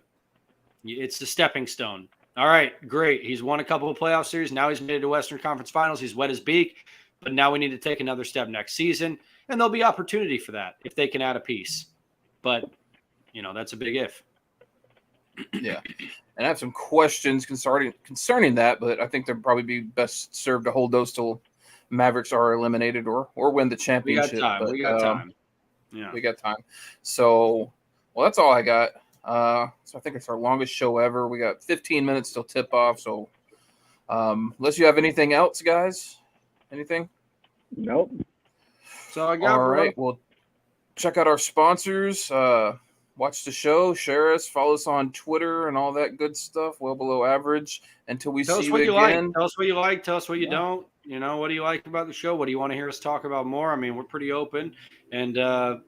It's the stepping stone. All right, great. He's won a couple of playoff series. Now he's made it to Western Conference Finals. He's wet his beak. But now we need to take another step next season. And there'll be opportunity for that if they can add a piece. But, that's a big if. Yeah. And I have some questions concerning that, but I think they'd probably be best served to hold those till Mavericks are eliminated or win the championship. We got time. Yeah. We got time. So, that's all I got. So I think it's our longest show ever. We got 15 minutes till tip off. So, unless you have anything else, guys, anything? Nope. So I got. All right. Well, check out our sponsors. watch the show, share us, follow us on Twitter and all that good stuff. Well below average. Until we Tell see us you what you like. again. Tell us what you like. Tell us what you Yeah. don't. You know, what do you like about the show? What do you want to hear us talk about more? I mean, we're pretty open. And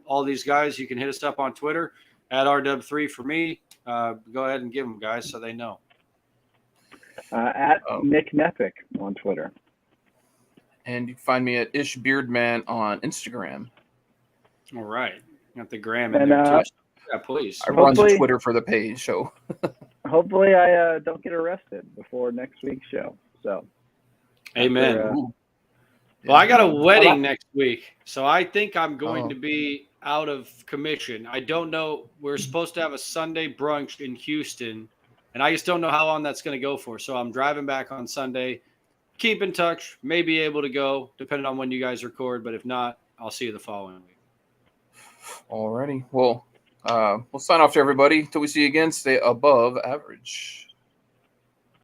all these guys, you can hit us up on Twitter at RW3 for me. Go ahead and give them, guys, so they know. At Nick Nepic on Twitter. And you can find me at Ishbeardman on Instagram. All right. Got the gram in there, too. Yeah, please. I run the Twitter for the page, so. Hopefully I don't get arrested before next week's show. So. Amen. After, well, I got a wedding next week, so I think I'm going Oh. to be out of commission. I don't know. We're supposed to have a Sunday brunch in Houston, and I just don't know how long that's going to go for. So I'm driving back on Sunday. Keep in touch. May be able to go, depending on when you guys record. But if not, I'll see you the following week. Alrighty. Well, we'll sign off to everybody. Till we see you again, stay above average.